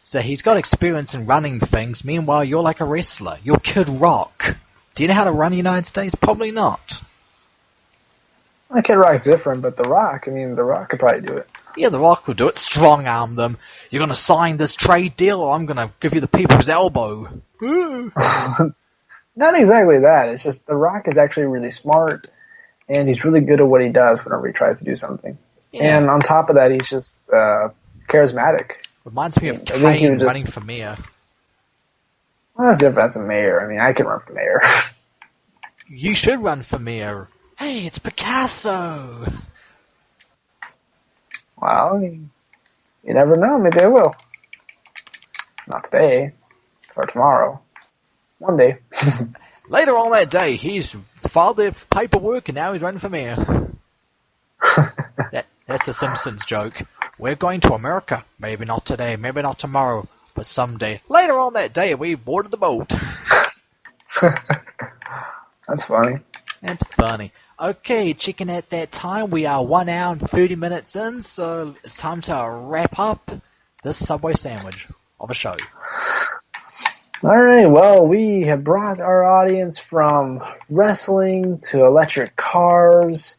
so he's got experience in running things. Meanwhile, you're like a wrestler. You're Kid Rock. Do you know how to run the United States? Probably not. Well, Kid Rock's different, but The Rock could probably do it. Yeah, The Rock will do it. Strong-arm them. You're going to sign this trade deal, or I'm going to give you the people's elbow. Not exactly that. It's just The Rock is actually really smart, and he's really good at what he does whenever he tries to do something. Yeah. And on top of that, he's just charismatic. Reminds me of Kane running for mayor. Well, that's different. That's a mayor. I mean, I can run for mayor. You should run for mayor. Hey, it's Picasso. Well, you never know. Maybe I will. Not today. Or tomorrow. One day. Later on that day, he's filed the paperwork and now he's running for mayor. That's a Simpsons joke. We're going to America. Maybe not today, maybe not tomorrow, but someday. Later on that day, we boarded the boat. That's funny. That's funny. Okay, chicken, at that time, we are 1 hour and 30 minutes in, so it's time to wrap up this Subway sandwich of a show. Alright, well, we have brought our audience from wrestling to electric cars,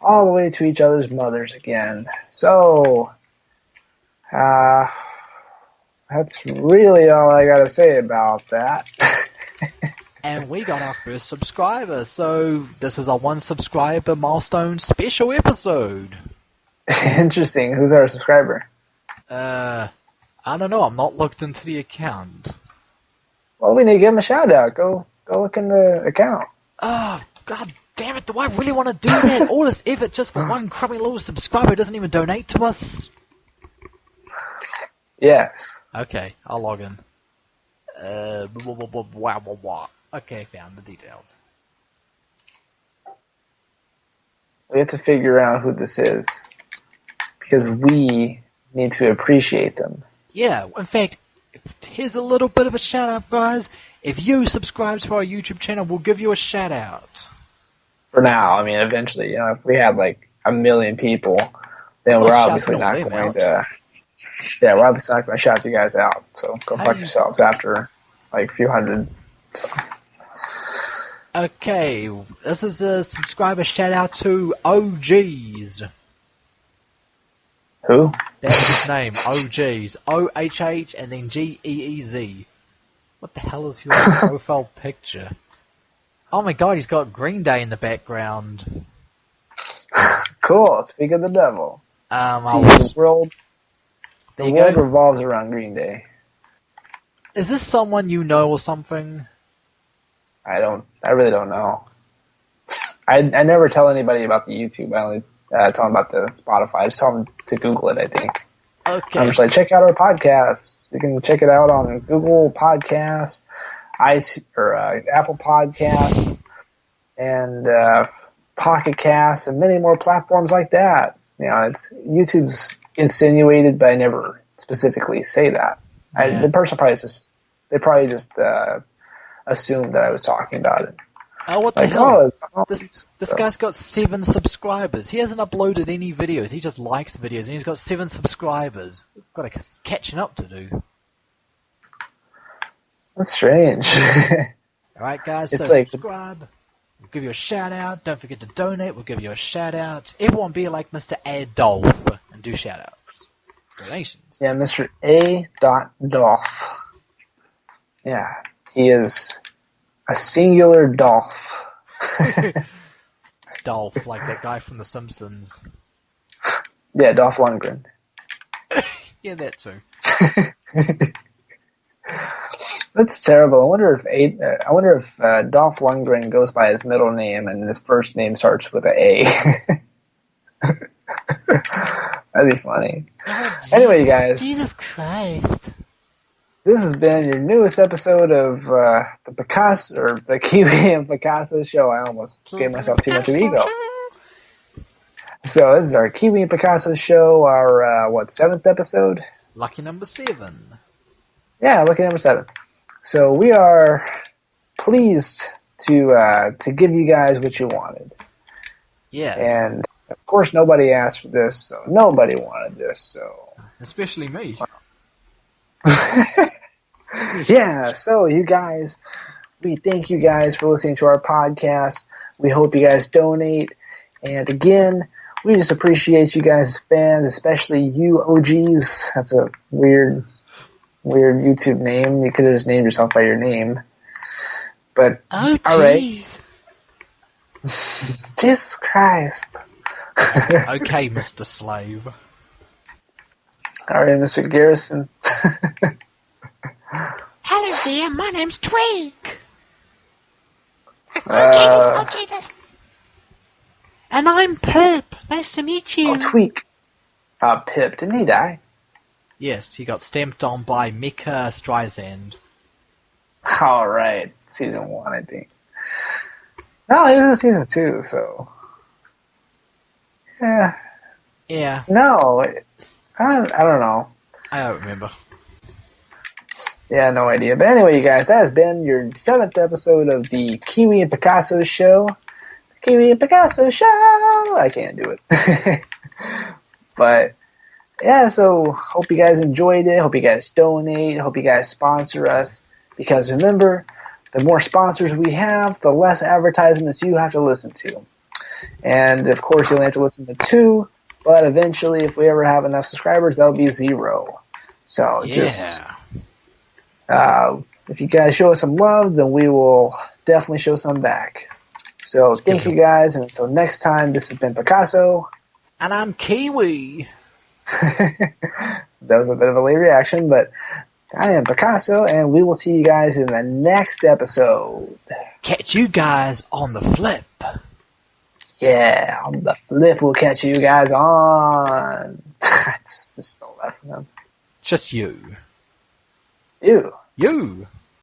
all the way to each other's mothers again. So, that's really all I gotta say about that. And we got our first subscriber, so this is a 1 subscriber milestone special episode. Interesting. Who's our subscriber? I don't know. I'm not looked into the account. Well, we need to give him a shout out. Go look in the account. Oh, god damn it. Do I really want to do that? All this effort just for one crummy little subscriber who doesn't even donate to us? Yes. Okay, I'll log in. Wow. Okay, found the details. We have to figure out who this is. Because we need to appreciate them. Yeah, in fact, here's a little bit of a shout out, guys. If you subscribe to our YouTube channel, we'll give you a shout out. For now, I mean, eventually, if we have like 1 million people, then we're obviously not going to. Yeah, we're obviously not going to shout you guys out. So go fuck yourselves after like a few hundred. So. Okay, this is a subscriber shout out to OGs. Who? That's his name, OGs. OHH and then GEEZ. What the hell is your profile picture? Oh my god, he's got Green Day in the background. Cool, speak of the devil. The world revolves around Green Day. Is this someone you know or something? I really don't know. I never tell anybody about the YouTube. I only tell them about the Spotify. I just tell them to Google it, I think. Okay. I'm just like, check out our podcast. You can check it out on Google Podcasts, Apple Podcasts, and Pocket Casts, and many more platforms like that. YouTube's insinuated, but I never specifically say that. Yeah. The person probably just assumed that I was talking about it. Oh, what the hell? This guy's got 7 subscribers. He hasn't uploaded any videos. He just likes videos, and he's got 7 subscribers. We've got catching up to do. That's strange. Alright, guys, so subscribe. We'll give you a shout out. Don't forget to donate. We'll give you a shout out. Everyone be like Mr. Adolf and do shout outs. Donations. Yeah, Mr. A. Dolph. Yeah, he is a singular Dolph. Dolph, like that guy from The Simpsons. Yeah, Dolph Lundgren. Yeah, that too. That's terrible. I wonder if Dolph Lundgren goes by his middle name and his first name starts with an A. That'd be funny. Oh, anyway, you guys. Jesus Christ. This has been your newest episode of the Kiwi and Picasso Show. I almost gave myself too much of ego. So this is our Kiwi and Picasso Show, our 7th episode? Lucky number 7. Yeah, lucky number 7. So we are pleased to give you guys what you wanted. Yes. And of course, nobody asked for this, so nobody wanted this. So especially me. Yeah, so you guys, we thank you guys for listening to our podcast. We hope you guys donate. And again, we just appreciate you guys as fans, especially you OGs. That's a weird YouTube name. You could have just named yourself by your name. But, all right. Jesus Christ. Okay, Mr. Slave. All right, Mr. Garrison. Hello, Hello there, my name's Twig. Jesus. And I'm Pip. Nice to meet you. Oh, Tweak. Pip, didn't he die? Yes, he got stamped on by Mika Streisand. Alright. Season 1, I think. No, he was in season 2, so... Yeah. Yeah. No, I don't know. I don't remember. Yeah, no idea. But anyway, you guys, that has been your 7th episode of the Kiwi and Picasso Show. Kiwi and Picasso Show! I can't do it. But, yeah, so hope you guys enjoyed it. Hope you guys donate. Hope you guys sponsor us. Because remember, the more sponsors we have, the less advertisements you have to listen to. And, of course, you only have to listen to 2. But eventually, if we ever have enough subscribers, that'll be 0. So, if you guys show us some love, then we will definitely show some back. So, thank you guys, and until next time, this has been Picasso. And I'm Kiwi. That was a bit of a late reaction, but I am Picasso, and we will see you guys in the next episode. Catch you guys on the flip. Yeah, on the flip, we'll catch you guys on. Just stole that from them. Just you. You. You.